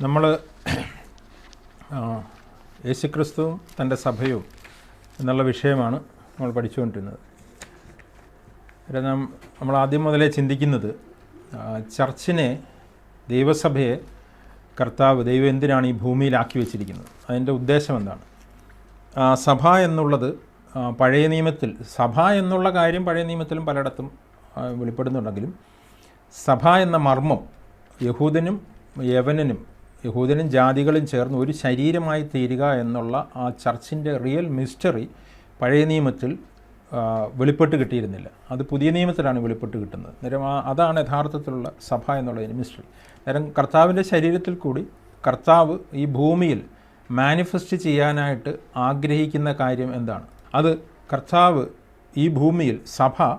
നമ്മൾ യേശുക്രിസ്തുവും തൻ്റെ സഭയും എന്നുള്ള വിഷയമാണ് നമ്മൾ പഠിച്ചുകൊണ്ടിരുന്നത്. നമ്മൾ ആദ്യം മുതലേ ചിന്തിക്കുന്നത് ചർച്ചിനെ, ദൈവസഭയെ ദൈവം എന്തിനാണ് ഈ ഭൂമിയിലാക്കി വെച്ചിരിക്കുന്നത്, അതിൻ്റെ ഉദ്ദേശം എന്താണ്. സഭ എന്നുള്ളത് പഴയ നിയമത്തിൽ, സഭ എന്നുള്ള കാര്യം പഴയ നിയമത്തിലും പലയിടത്തും വെളിപ്പെടുന്നുണ്ടെങ്കിലും സഭ എന്ന മർമ്മം യഹൂദനും യവനനും, യഹൂദനും ജാതികളും ചേർന്ന് ഒരു ശരീരമായി തീരുക എന്നുള്ള ആ ചർച്ചിൻ്റെ റിയൽ മിസ്റ്ററി പഴയ നിയമത്തിൽ വെളിപ്പെട്ട് കിട്ടിയിരുന്നില്ല. അത് പുതിയ നിയമത്തിലാണ് വെളിപ്പെട്ട് കിട്ടുന്നത്. നേരം അതാണ് യഥാർത്ഥത്തിലുള്ള സഭ എന്നുള്ളതിന് മിസ്റ്ററി. നേരം കർത്താവിൻ്റെ ശരീരത്തിൽ കൂടി കർത്താവ് ഈ ഭൂമിയിൽ മാനിഫെസ്റ്റ് ചെയ്യാനായിട്ട് ആഗ്രഹിക്കുന്ന കാര്യം എന്താണ്? അത് കർത്താവ് ഈ ഭൂമിയിൽ സഭ,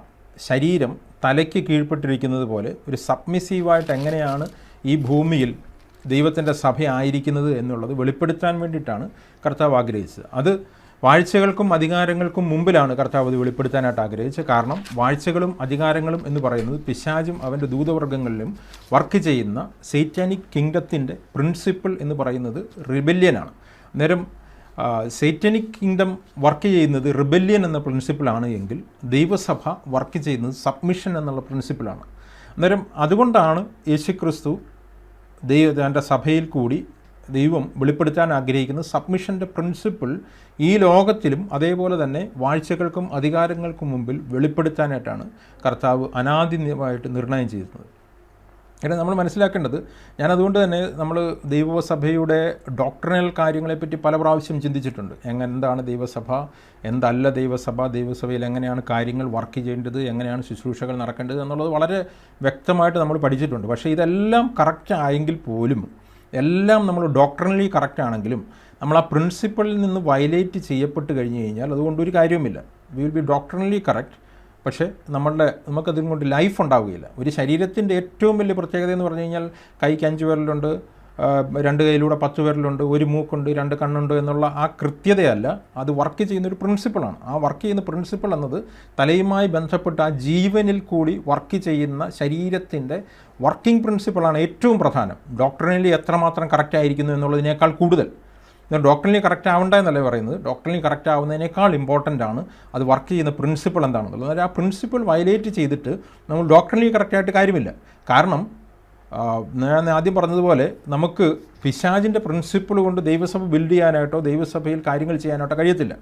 ശരീരം തലയ്ക്ക് കീഴ്പ്പെട്ടിരിക്കുന്നത് പോലെ ഒരു സബ്മിസീവായിട്ട് എങ്ങനെയാണ് ഈ ഭൂമിയിൽ ദൈവത്തിൻ്റെ സഭ ആയിരിക്കുന്നത് എന്നുള്ളത് വെളിപ്പെടുത്താൻ വേണ്ടിയിട്ടാണ് കർത്താവ് ആഗ്രഹിച്ചത്. അത് വാഴ്ചകൾക്കും അധികാരങ്ങൾക്കും മുമ്പിലാണ് കർത്താവ് അത് വെളിപ്പെടുത്താനായിട്ട് ആഗ്രഹിച്ചത്. കാരണം വാഴ്ചകളും അധികാരങ്ങളും എന്ന് പറയുന്നത് പിശാചും അവൻ്റെ ദൂതവർഗ്ഗങ്ങളിലും വർക്ക് ചെയ്യുന്ന സൈറ്റാനിക് കിങ്ഡത്തിൻ്റെ പ്രിൻസിപ്പിൾ എന്ന് പറയുന്നത് റിബല്യനാണ്. അന്നേരം സൈറ്റാനിക് കിങ്ഡം വർക്ക് ചെയ്യുന്നത് റിബല്യൻ എന്ന പ്രിൻസിപ്പിളാണ് എങ്കിൽ ദൈവസഭ വർക്ക് ചെയ്യുന്നത് സബ്മിഷൻ എന്നുള്ള പ്രിൻസിപ്പിളാണ്. അന്നേരം അതുകൊണ്ടാണ് യേശുക്രിസ്തു തൻ്റെ സഭയിൽ കൂടി ദൈവം വെളിപ്പെടുത്താൻ ആഗ്രഹിക്കുന്ന സബ്മിഷൻ്റെ പ്രിൻസിപ്പിൾ ഈ ലോകത്തിലും അതേപോലെ തന്നെ വാഴ്ചകൾക്കും അധികാരങ്ങൾക്കും മുമ്പിൽ വെളിപ്പെടുത്താനായിട്ടാണ് കർത്താവ് അനാദിമായിട്ട് നിർണയം ചെയ്യുന്നത്. കാരണം നമ്മൾ മനസ്സിലാക്കേണ്ടത്, ഞാനതുകൊണ്ട് തന്നെ നമ്മൾ ദൈവസഭയുടെ ഡോക്ട്രിനൽ കാര്യങ്ങളെപ്പറ്റി പല പ്രാവശ്യം ചിന്തിച്ചിട്ടുണ്ട്. എന്താണ് ദൈവസഭ, എന്തല്ല ദൈവസഭ, ദൈവസഭയിൽ എങ്ങനെയാണ് കാര്യങ്ങൾ വർക്ക് ചെയ്യേണ്ടത്, എങ്ങനെയാണ് ശുശ്രൂഷകൾ നടക്കേണ്ടത് എന്നുള്ളത് വളരെ വ്യക്തമായിട്ട് നമ്മൾ പഠിച്ചിട്ടുണ്ട്. പക്ഷേ ഇതെല്ലാം കറക്റ്റ് ആയെങ്കിൽ പോലും, എല്ലാം നമ്മൾ ഡോക്ട്രിനലി കറക്റ്റ് ആണെങ്കിലും നമ്മൾ ആ പ്രിൻസിപ്പിളിൽ നിന്ന് വയലേറ്റ് ചെയ്യപ്പെട്ട് കഴിഞ്ഞ് കഴിഞ്ഞാൽ അതുകൊണ്ടൊരു കാര്യവുമില്ല. വി വിൽ ബി ഡോക്ട്രിനലി കറക്റ്റ്, പക്ഷേ നമുക്കതും കൊണ്ട് ലൈഫ് ഉണ്ടാവുകയില്ല. ഒരു ശരീരത്തിൻ്റെ ഏറ്റവും വലിയ പ്രത്യേകത എന്ന് പറഞ്ഞു കഴിഞ്ഞാൽ കൈക്ക് 5 വിരലുണ്ട്, 2 കൈയിലൂടെ 10 വിരലുണ്ട്, 1 മൂക്കുണ്ട്, 2 കണ്ണുണ്ട് എന്നുള്ള ആ കൃത്യതയല്ല, അത് വർക്ക് ചെയ്യുന്നൊരു പ്രിൻസിപ്പിളാണ്. ആ വർക്ക് ചെയ്യുന്ന പ്രിൻസിപ്പിൾ എന്നത് തലയുമായി ബന്ധപ്പെട്ട ആ ജീവനിൽ കൂടി വർക്ക് ചെയ്യുന്ന ശരീരത്തിൻ്റെ വർക്കിംഗ് പ്രിൻസിപ്പിളാണ് ഏറ്റവും പ്രധാനം. ഡോക്ടറിനലി എത്രമാത്രം കറക്റ്റ് ആയിരിക്കുന്നു എന്നുള്ളതിനേക്കാൾ കൂടുതൽ. ഡോക്ടറിനലി കറക്റ്റ് ആവണ്ട എന്നല്ലേ പറയുന്നത്, ഡോക്ടറിനലി കറക്റ്റ് ആവുന്നതിനേക്കാൾ ഇമ്പോർട്ടൻ്റ് ആണ് അത് വർക്ക് ചെയ്യുന്ന പ്രിൻസിപ്പിൾ എന്താണെന്നുള്ളത്. അതായത് ആ പ്രിൻസിപ്പിൾ വയലേറ്റ് ചെയ്തിട്ട് നമ്മൾ ഡോക്ടറിനലി കറക്റ്റായിട്ട് കാര്യമില്ല. കാരണം ഞാൻ ആദ്യം പറഞ്ഞതുപോലെ നമുക്ക് പിശാചിൻ്റെ പ്രിൻസിപ്പിൾ കൊണ്ട് ദൈവസഭ ബിൽഡ് ചെയ്യാനായിട്ടോ ദൈവസഭയിൽ കാര്യങ്ങൾ ചെയ്യാനായിട്ടോ കഴിയത്തില്ല.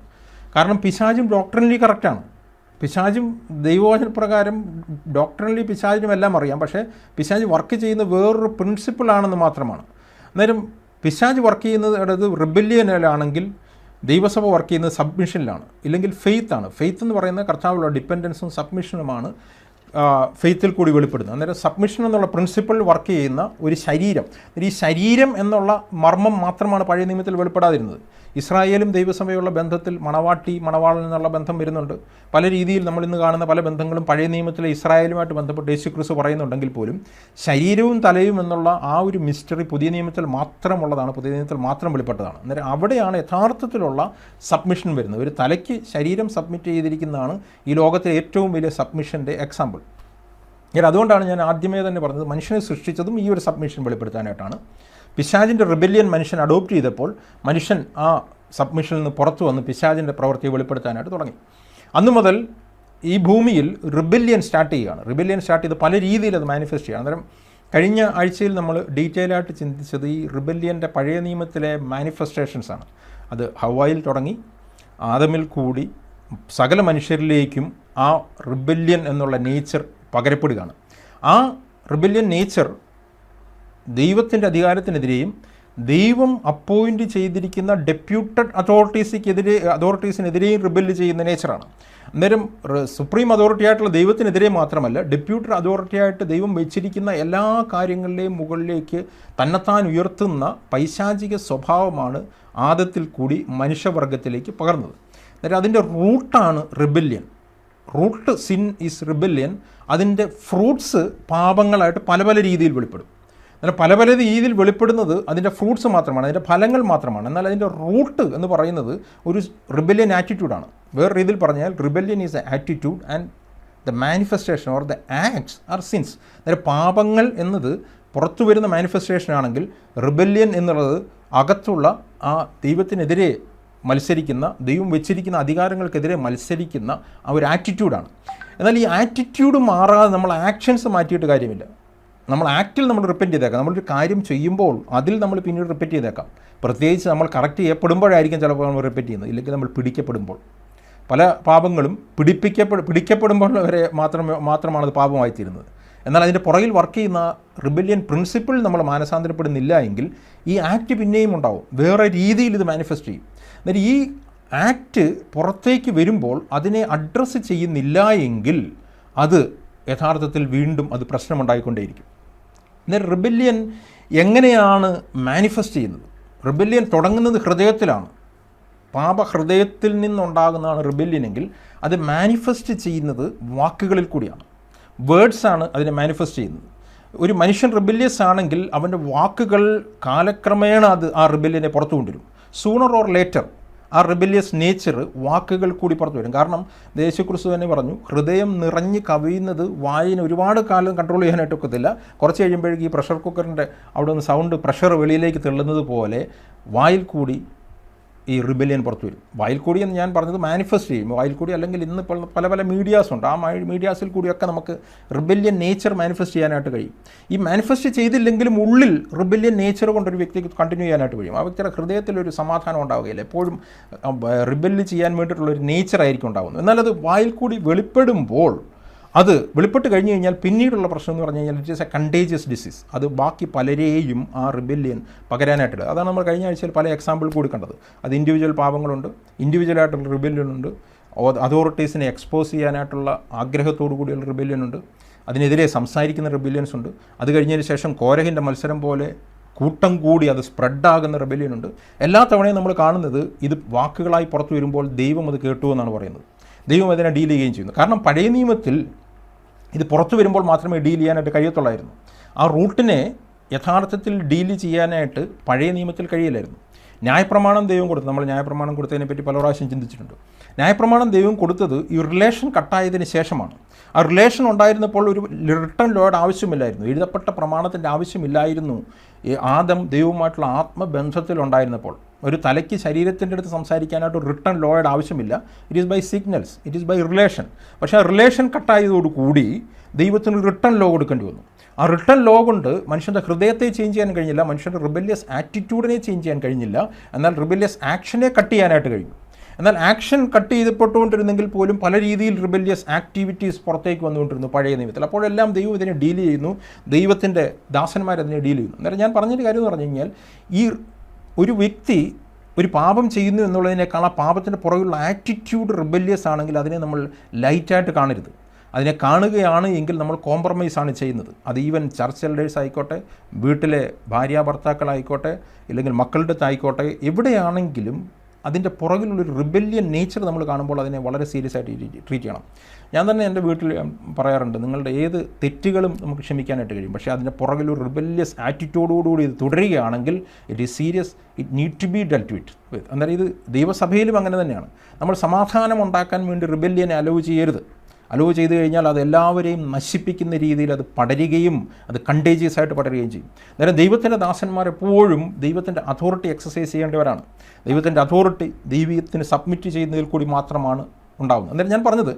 കാരണം പിശാചും ഡോക്ടറിനലി കറക്റ്റാണ്. പിശാചും ദൈവവചനപ്രകാരം ഡോക്ടറിനലി പിശാചിനും എല്ലാം അറിയാം. പക്ഷേ പിശാച് വർക്ക് ചെയ്യുന്ന വേറൊരു പ്രിൻസിപ്പിളാണെന്ന് മാത്രമാണ്. അന്നേരം പിശാച് വർക്ക് ചെയ്യുന്നത് റിബല്യനിലാണെങ്കിൽ ദൈവസഭ വർക്ക് ചെയ്യുന്നത് സബ്മിഷനിലാണ്, ഇല്ലെങ്കിൽ ഫെയ്ത്താണ്. ഫെയ്ത്ത് എന്ന് പറയുന്നത് കർത്താവിലുള്ള ഡിപ്പെൻഡൻസും സബ്മിഷനുമാണ് ഫെയ്ത്തിൽ കൂടി വെളിപ്പെടുന്നത്. അന്നേരം സബ്മിഷൻ എന്നുള്ള പ്രിൻസിപ്പിൾ വർക്ക് ചെയ്യുന്ന ഒരു ശരീരം, ഈ ശരീരം എന്നുള്ള മർമ്മം മാത്രമാണ് പഴയ നിയമത്തിൽ വെളിപ്പെടാതിരുന്നത്. ഇസ്രായേലും ദൈവസഭയുള്ള ബന്ധത്തിൽ മണവാളൻ എന്നുള്ള ബന്ധം വരുന്നുണ്ട്. പല രീതിയിൽ നമ്മളിന്ന് കാണുന്ന പല ബന്ധങ്ങളും പഴയ നിയമത്തിലെ ഇസ്രായേലുമായിട്ട് ബന്ധപ്പെട്ട് യേശുക്രിസ്തു പറയുന്നുണ്ടെങ്കിൽ പോലും ശരീരവും തലയും എന്നുള്ള ആ ഒരു മിസ്റ്ററി പുതിയ നിയമത്തിൽ മാത്രമുള്ളതാണ്, പുതിയ നിയമത്തിൽ മാത്രം വെളിപ്പെട്ടതാണ്. അന്നേരം അവിടെയാണ് യഥാർത്ഥത്തിലുള്ള സബ്മിഷൻ വരുന്നത്. ഒരു തലയ്ക്ക് ശരീരം സബ്മിറ്റ് ചെയ്തിരിക്കുന്നതാണ് ഈ ലോകത്തിലെ ഏറ്റവും വലിയ സബ്മിഷൻ്റെ എക്സാമ്പിൾ. അതുകൊണ്ടാണ് ഞാൻ ആദ്യമേ തന്നെ പറഞ്ഞത്, മനുഷ്യനെ സൃഷ്ടിച്ചതും ഈ ഒരു സബ്മിഷൻ വെളിപ്പെടുത്താനായിട്ടാണ്. പിശാചിൻ്റെ റിബല്യൻ മനുഷ്യൻ അഡോപ്റ്റ് ചെയ്തപ്പോൾ മനുഷ്യൻ ആ സബ്മിഷനിൽ നിന്ന് പുറത്തു വന്ന് പിശാചിൻ്റെ പ്രവൃത്തിയെ വെളിപ്പെടുത്താനായിട്ട് തുടങ്ങി. അന്നു മുതൽ ഈ ഭൂമിയിൽ റിബല്യൻ സ്റ്റാർട്ട് ചെയ്യുകയാണ്. റിബല്യൻ സ്റ്റാർട്ട് ചെയ്ത് പല രീതിയിൽ അത് മാനിഫെസ്റ്റ് ചെയ്യുകയാണ്. അന്നേരം കഴിഞ്ഞ ആഴ്ചയിൽ നമ്മൾ ഡീറ്റെയിലായിട്ട് ചിന്തിച്ചത് ഈ റിബല്യൻ്റെ പഴയ നിയമത്തിലെ മാനിഫെസ്റ്റേഷൻസാണ്. അത് ഹവ്വായിൽ തുടങ്ങി ആദമിൽ കൂടി സകല മനുഷ്യരിലേക്കും ആ റിബല്യൻ എന്നുള്ള നേച്ചർ പകരപ്പെടുകയാണ്. ആ റിബല്യൻ നേച്ചർ ദൈവത്തിൻ്റെ അധികാരത്തിനെതിരെയും ദൈവം അപ്പോയിൻ്റ് ചെയ്തിരിക്കുന്ന ഡെപ്യൂട്ടഡ് അതോറിറ്റീസിനെതിരെയും റിബല് ചെയ്യുന്ന നേച്ചറാണ്. അന്നേരം സുപ്രീം അതോറിറ്റി ആയിട്ടുള്ള ദൈവത്തിനെതിരെ മാത്രമല്ല, ഡെപ്യൂട്ടഡ് അതോറിറ്റിയായിട്ട് ദൈവം വെച്ചിരിക്കുന്ന എല്ലാ കാര്യങ്ങളിലെയും മുകളിലേക്ക് തന്നെത്താൻ ഉയർത്തുന്ന പൈശാചിക സ്വഭാവമാണ് ആദത്തിൽ കൂടി മനുഷ്യവർഗത്തിലേക്ക് പകർന്നത്. അന്നേരം അതിൻ്റെ റൂട്ടാണ് rebellion. Root sin is rebellion. അതിൻ്റെ ഫ്രൂട്ട്സ് പാപങ്ങളായിട്ട് പല പല രീതിയിൽ വെളിപ്പെടും. എന്നാൽ പല പല രീതിയിൽ വെളിപ്പെടുന്നത് അതിൻ്റെ ഫ്രൂട്ട്സ് മാത്രമാണ്, അതിൻ്റെ ഫലങ്ങൾ മാത്രമാണ്. എന്നാൽ അതിൻ്റെ റൂട്ട് എന്ന് പറയുന്നത് ഒരു റിബല്യൻ ആറ്റിറ്റ്യൂഡാണ്. വേറെ രീതിയിൽ പറഞ്ഞാൽ rebellion is a attitude and the manifestation or the acts are sins. അതായത് പാപങ്ങൾ എന്നത് പുറത്തു വരുന്ന മാനിഫെസ്റ്റേഷൻ ആണെങ്കിൽ റിബല്യൻ എന്നുള്ളത് അകത്തുള്ള ആ ദൈവത്തിനെതിരെ മത്സരിക്കുന്ന, ദൈവം വെച്ചിരിക്കുന്ന അധികാരങ്ങൾക്കെതിരെ മത്സരിക്കുന്ന ആ ഒരു ആറ്റിറ്റ്യൂഡാണ്. എന്നാൽ ഈ ആറ്റിറ്റ്യൂഡ് മാറാതെ നമ്മൾ ആക്ഷൻസ് മാറ്റിയിട്ട് കാര്യമില്ല. നമ്മൾ ആക്റ്റിൽ നമ്മൾ റിപ്പീറ്റ് ചെയ്തേക്കാം. നമ്മളൊരു കാര്യം ചെയ്യുമ്പോൾ അതിൽ നമ്മൾ പിന്നീട് റിപ്പീറ്റ് ചെയ്തേക്കാം. പ്രത്യേകിച്ച് നമ്മൾ കറക്റ്റ് ചെയ്യപ്പെടുമ്പോഴായിരിക്കും ചിലപ്പോൾ നമ്മൾ റിപ്പീറ്റ് ചെയ്യുന്നത്, ഇല്ലെങ്കിൽ നമ്മൾ പിടിക്കപ്പെടുമ്പോൾ. പല പാപങ്ങളും പിടിക്കപ്പെടുമ്പോൾ വരെ മാത്രമാണ് അത് പാപമായിത്തീരുന്നത്. എന്നാൽ അതിൻ്റെ പുറകിൽ വർക്ക് ചെയ്യുന്ന റിബല്യൻ പ്രിൻസിപ്പിൾ നമ്മൾ മാനസാന്തരപ്പെടുന്നില്ല എങ്കിൽ ഈ ആക്ട് പിന്നെയും ഉണ്ടാവും, വേറെ രീതിയിൽ ഇത് മാനിഫെസ്റ്റ് ചെയ്യും. എന്നാൽ ഈ ആക്ട് പുറത്തേക്ക് വരുമ്പോൾ അതിനെ അഡ്രസ്സ് ചെയ്യുന്നില്ല എങ്കിൽ അത് യഥാർത്ഥത്തിൽ വീണ്ടും അത് പ്രശ്നമുണ്ടായിക്കൊണ്ടേയിരിക്കും. എന്നാൽ റിബല്യൻ എങ്ങനെയാണ് മാനിഫെസ്റ്റ് ചെയ്യുന്നത്? റിബല്യൻ തുടങ്ങുന്നത് ഹൃദയത്തിലാണ്. പാപഹൃദയത്തിൽ നിന്നുണ്ടാകുന്നതാണ് റിബല്യനെങ്കിൽ അത് മാനിഫെസ്റ്റ് ചെയ്യുന്നത് വാക്കുകളിൽ കൂടിയാണ്. വേർഡ്സാണ് അതിനെ മാനിഫെസ്റ്റ് ചെയ്യുന്നത്. ഒരു മനുഷ്യൻ റിബല്യസ് ആണെങ്കിൽ അവൻ്റെ വാക്കുകൾ കാലക്രമേണ അത് ആ റിബല്യനെ പുറത്തു കൊണ്ടുവരും. സൂണർ ഓർ ലേറ്റർ ആ റിബല്യസ് നേച്ചർ വാക്കുകൾ കൂടി പുറത്തു വരും. കാരണം യേശുക്രിസ്തു തന്നെ പറഞ്ഞു, ഹൃദയം നിറഞ്ഞ് കവിയുന്നത് വായിന് ഒരുപാട് കാലം കൺട്രോൾ ചെയ്യാനായിട്ടൊക്കത്തില്ല. കുറച്ച് കഴിയുമ്പോഴേക്ക് ഈ പ്രഷർ കുക്കറിൻ്റെ അവിടെ നിന്ന് സൗണ്ട് പ്രഷർ വെളിയിലേക്ക് തള്ളുന്നത് പോലെ വായിൽ കൂടി ഈ റിബല്യൻ പുറത്തു വരും. വായിൽ കൂടി എന്ന് ഞാൻ പറഞ്ഞത് മാനിഫെസ്റ്റ് ചെയ്യും. വായിൽ കൂടി അല്ലെങ്കിൽ ഇന്ന് പല പല മീഡിയാസുണ്ട്. ആ മീഡിയാസിൽ കൂടിയൊക്കെ നമുക്ക് റിബല്യൻ നേച്ചർ മാനിഫെസ്റ്റ് ചെയ്യാനായിട്ട് കഴിയും. ഈ മാനിഫെസ്റ്റ് ചെയ്തില്ലെങ്കിലും ഉള്ളിൽ റിബല്യൻ നേച്ചർ കൊണ്ടൊരു വ്യക്തിക്ക് കണ്ടിന്യൂ ചെയ്യാനായിട്ട് കഴിയും. ആ വ്യക്തിയുടെ ഹൃദയത്തിലൊരു സമാധാനം ഉണ്ടാവുകയില്ല. എപ്പോഴും റിബല്ല് ചെയ്യാൻ വേണ്ടിയിട്ടുള്ളൊരു നേച്ചറായിരിക്കും ഉണ്ടാകുന്നത്. എന്നാൽ അത് വായിൽ കൂടി വെളിപ്പെടുമ്പോൾ, അത് വെളിപ്പെട്ട് കഴിഞ്ഞ് കഴിഞ്ഞാൽ പിന്നീടുള്ള പ്രശ്നം എന്ന് പറഞ്ഞു കഴിഞ്ഞാൽ it is A contagious disease. അത് ബാക്കി പലരെയും ആ റിബല്യൻ പകരാനായിട്ടില്ല. അതാണ് നമ്മൾ കഴിഞ്ഞ ആഴ്ചയിൽ പല എക്സാമ്പിൾ കൂടി കണ്ടത്. അത് ഇൻഡിവിജ്വൽ പാപങ്ങളുണ്ട്, ഇൻഡിവിജ്വലായിട്ടുള്ള റിബല്യനുണ്ട്, അതോറിറ്റീസിനെ എക്സ്പോസ് ചെയ്യാനായിട്ടുള്ള ആഗ്രഹത്തോടു കൂടിയുള്ള റിബല്യനുണ്ട്, അതിനെതിരെ സംസാരിക്കുന്ന റിബല്യൻസ് ഉണ്ട്. അത് കഴിഞ്ഞതിന് ശേഷം കോരഹിൻ്റെ മത്സരം പോലെ കൂട്ടം കൂടി അത് സ്പ്രെഡാകുന്ന റിബല്യനുണ്ട്. എല്ലാ തവണയും നമ്മൾ കാണുന്നത് ഇത് വാക്കുകളായി പുറത്തു വരുമ്പോൾ ദൈവം അത് കേട്ടു എന്നാണ് പറയുന്നത്. ദൈവം അതിനെ ഡീൽ ചെയ്യുകയും ചെയ്യുന്നു. കാരണം പഴയ നിയമത്തിൽ ഇത് പുറത്തു വരുമ്പോൾ മാത്രമേ ഡീൽ ചെയ്യാനായിട്ട് കഴിയത്തുള്ളായിരുന്നു. ആ റൂട്ടിനെ യഥാർത്ഥത്തിൽ ഡീൽ ചെയ്യാനായിട്ട് പഴയ നിയമത്തിൽ കഴിയില്ലായിരുന്നു. ന്യായപ്രമാണം ദൈവം കൊടുത്തു. നമ്മൾ ന്യായപ്രമാണം കൊടുത്തതിനെപ്പറ്റി പല പ്രാവശ്യം ചിന്തിച്ചിട്ടുണ്ട്. ന്യായപ്രമാണം ദൈവം കൊടുത്തത് ഈ റിലേഷൻ കട്ടായതിന് ശേഷമാണ്. ആ റിലേഷൻ ഉണ്ടായിരുന്നപ്പോൾ ഒരു റിട്ടേൺ ലോയുടെ ആവശ്യമില്ലായിരുന്നു, എഴുതപ്പെട്ട പ്രമാണത്തിൻ്റെ ആവശ്യമില്ലായിരുന്നു. ഈ ആദം ദൈവവുമായിട്ടുള്ള ആത്മബന്ധത്തിലുണ്ടായിരുന്നപ്പോൾ ഒരു തലയ്ക്ക് ശരീരത്തിൻ്റെ അടുത്ത് സംസാരിക്കാനായിട്ട് ഒരു റിട്ടേൺ ലോയുടെ ആവശ്യമില്ല. It is by signals, it is by relation. പക്ഷേ ആ റിലേഷൻ കട്ടായതോടുകൂടി ദൈവത്തിന് റിട്ടേൺ ലോ കൊടുക്കേണ്ടി വന്നു. ആ റിട്ടേൺ ലോ കൊണ്ട് മനുഷ്യൻ്റെ ഹൃദയത്തെ ചേഞ്ച് ചെയ്യാൻ കഴിഞ്ഞില്ല, മനുഷ്യൻ്റെ റിബല്യസ് ആറ്റിറ്റ്യൂഡിനെ ചേഞ്ച് ചെയ്യാൻ കഴിഞ്ഞില്ല. എന്നാൽ റിബല്യസ് ആക്ഷനെ കട്ട് ചെയ്യാനായിട്ട് കഴിഞ്ഞു. എന്നാൽ ആക്ഷൻ കട്ട് ചെയ്തപ്പെട്ടുകൊണ്ടിരുന്നെങ്കിൽ പോലും പല രീതിയിൽ റിബല്യസ് ആക്ടിവിറ്റീസ് പുറത്തേക്ക് വന്നുകൊണ്ടിരുന്നു പഴയ നിയമത്തിൽ. അപ്പോഴെല്ലാം ദൈവം ഇതിനെ ഡീൽ ചെയ്യുന്നു, ദൈവത്തിൻ്റെ ദാസന്മാരതിനെ ഡീൽ ചെയ്യുന്നു. അന്നേരം ഞാൻ പറഞ്ഞൊരു കാര്യം എന്ന് പറഞ്ഞു കഴിഞ്ഞാൽ, ഈ ഒരു വ്യക്തി ഒരു പാപം ചെയ്യുന്നു എന്നുള്ളതിനേക്കാൾ ആ പാപത്തിൻ്റെ പുറകുള്ള ആറ്റിറ്റ്യൂഡ് റിബല്യസ് ആണെങ്കിൽ അതിനെ നമ്മൾ ലൈറ്റായിട്ട് കാണരുത്. അതിനെ കാണുകയാണ് എങ്കിൽ നമ്മൾ കോംപ്രമൈസാണ് ചെയ്യുന്നത്. അത് ഈവൻ ചർച്ച് എൽഡേഴ്സ് ആയിക്കോട്ടെ, വീട്ടിലെ ഭാര്യാഭർത്താക്കളായിക്കോട്ടെ, ഇല്ലെങ്കിൽ മക്കളുടെ അടുത്തായിക്കോട്ടെ, എവിടെയാണെങ്കിലും അതിൻ്റെ പുറകിലുള്ളൊരു റിബല്യൻ നേച്ചർ നമ്മൾ കാണുമ്പോൾ അതിനെ വളരെ സീരിയസ് ആയിട്ട് ട്രീറ്റ് ചെയ്യണം. ഞാൻ തന്നെ എൻ്റെ വീട്ടിൽ പറയാറുണ്ട്, നിങ്ങളുടെ ഏത് തെറ്റുകളും നമുക്ക് ക്ഷമിക്കാനായിട്ട് കഴിയും, പക്ഷേ അതിൻ്റെ പുറകിലൊരു റിബല്യസ് ആറ്റിറ്റ്യൂഡോടുകൂടി ഇത് തുടരുകയാണെങ്കിൽ it is serious, it need to be dealt with. അന്നേരം ഇത് ദൈവസഭയിലും അങ്ങനെ തന്നെയാണ്. നമ്മൾ സമാധാനം ഉണ്ടാക്കാൻ വേണ്ടി റിബല്യനെ അലോ ചെയ്യരുത്. അലോ ചെയ്തു കഴിഞ്ഞാൽ അത് എല്ലാവരെയും നശിപ്പിക്കുന്ന രീതിയിൽ അത് പടരുകയും അത് കണ്ടേജിയസ് ആയിട്ട് പടരുകയും ചെയ്യും. അന്നേരം ദൈവത്തിൻ്റെ ദാസന്മാർ എപ്പോഴും ദൈവത്തിൻ്റെ അതോറിറ്റി എക്സസൈസ് ചെയ്യേണ്ടവരാണ്. ദൈവത്തിൻ്റെ അതോറിറ്റി ദൈവത്തിന് സബ്മിറ്റ് ചെയ്യുന്നതിൽ കൂടി മാത്രമാണ് ഉണ്ടാകുന്നത്. അന്നേരം ഞാൻ പറഞ്ഞത്,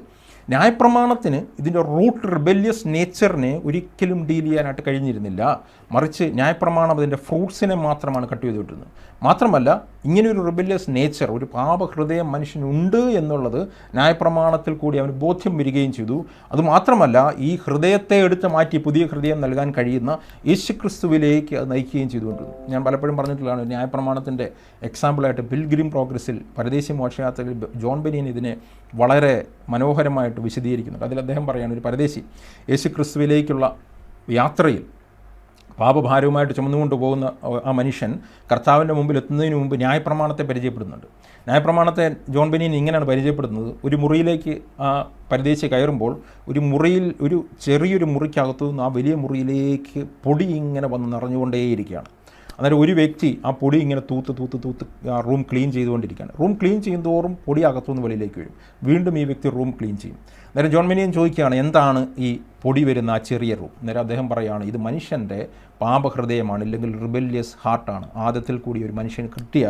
ന്യായപ്രമാണത്തിന് ഇതിൻ്റെ റൂട്ട് റിബല്യസ് നേച്ചറിനെ ഒരിക്കലും ഡീൽ ചെയ്യാനായിട്ട് കഴിഞ്ഞിരുന്നില്ല. മറിച്ച് ന്യായപ്രമാണം അതിൻ്റെ ഫ്രൂട്ട്സിനെ മാത്രമാണ് കട്ട് ചെയ്തുവിട്ടിരുന്നത്. മാത്രമല്ല, ഇങ്ങനെയൊരു റിബല്യസ് നേച്ചർ, ഒരു പാപഹൃദയം മനുഷ്യനുണ്ട് എന്നുള്ളത് ന്യായപ്രമാണത്തിൽ കൂടി അവന് ബോധ്യം വരികയും ചെയ്തു. അതുമാത്രമല്ല, ഈ ഹൃദയത്തെ എടുത്ത് മാറ്റി പുതിയ ഹൃദയം നൽകാൻ കഴിയുന്ന യേശുക്രിസ്തുവിലേക്ക് അത് നയിക്കുകയും ചെയ്തുകൊണ്ടിരുന്നു. ഞാൻ പലപ്പോഴും പറഞ്ഞിട്ടുള്ളതാണ്, ന്യായപ്രമാണത്തിൻ്റെ എക്സാമ്പിളായിട്ട് പിൽഗ്രിം പ്രോഗ്രസ്സിൽ പരദേശി മോക്ഷയാത്രയിൽ ജോൺ ബെനിയൻ ഇതിനെ വളരെ മനോഹരമായിട്ട് വിശദീകരിക്കുന്നുണ്ട്. അതിൽ അദ്ദേഹം പറയുകയാണ്, ഒരു പരദേശി യേശുക്രിസ്തുവിലേക്കുള്ള യാത്രയിൽ പാപഭാരവുമായിട്ട് ചുമന്നുകൊണ്ട് പോകുന്ന ആ മനുഷ്യൻ കർത്താവിൻ്റെ മുമ്പിൽ എത്തുന്നതിന് മുമ്പ് ന്യായപ്രമാണത്തെ പരിചയപ്പെടുന്നുണ്ട്. ന്യായപ്രമാണത്തെ ജോൺ ബെനിയൻ ഇങ്ങനെയാണ് പരിചയപ്പെടുന്നത്. ഒരു മുറിയിലേക്ക് ആ പരദേശി കയറുമ്പോൾ ഒരു ചെറിയൊരു മുറിക്കകത്തു നിന്ന് ആ വലിയ മുറിയിലേക്ക് പൊടി ഇങ്ങനെ വന്ന് നിറഞ്ഞുകൊണ്ടേയിരിക്കുകയാണ്. അന്നേരം ഒരു വ്യക്തി ആ പൊടി ഇങ്ങനെ തൂത്ത് ആ റൂം ക്ലീൻ ചെയ്തുകൊണ്ടിരിക്കുകയാണ്. റൂം ക്ലീൻ ചെയ്യുന്തോറും പൊടി അകത്തുനിന്ന് വെളിയിലേക്ക് വരും. വീണ്ടും ഈ വ്യക്തി റൂം ക്ലീൻ ചെയ്യും. അന്നേരം ജോൺ മിനിയൻ ചോദിക്കുകയാണ്, എന്താണ് ഈ പൊടി വരുന്ന ആ ചെറിയ റൂം? അന്നേരം അദ്ദേഹം പറയുകയാണ്, ഇത് മനുഷ്യൻ്റെ പാപഹൃദയമാണ്, ഇല്ലെങ്കിൽ റിബല്യസ് ഹാർട്ടാണ്. ആദ്യത്തിൽ കൂടി ഒരു മനുഷ്യൻ കിട്ടിയ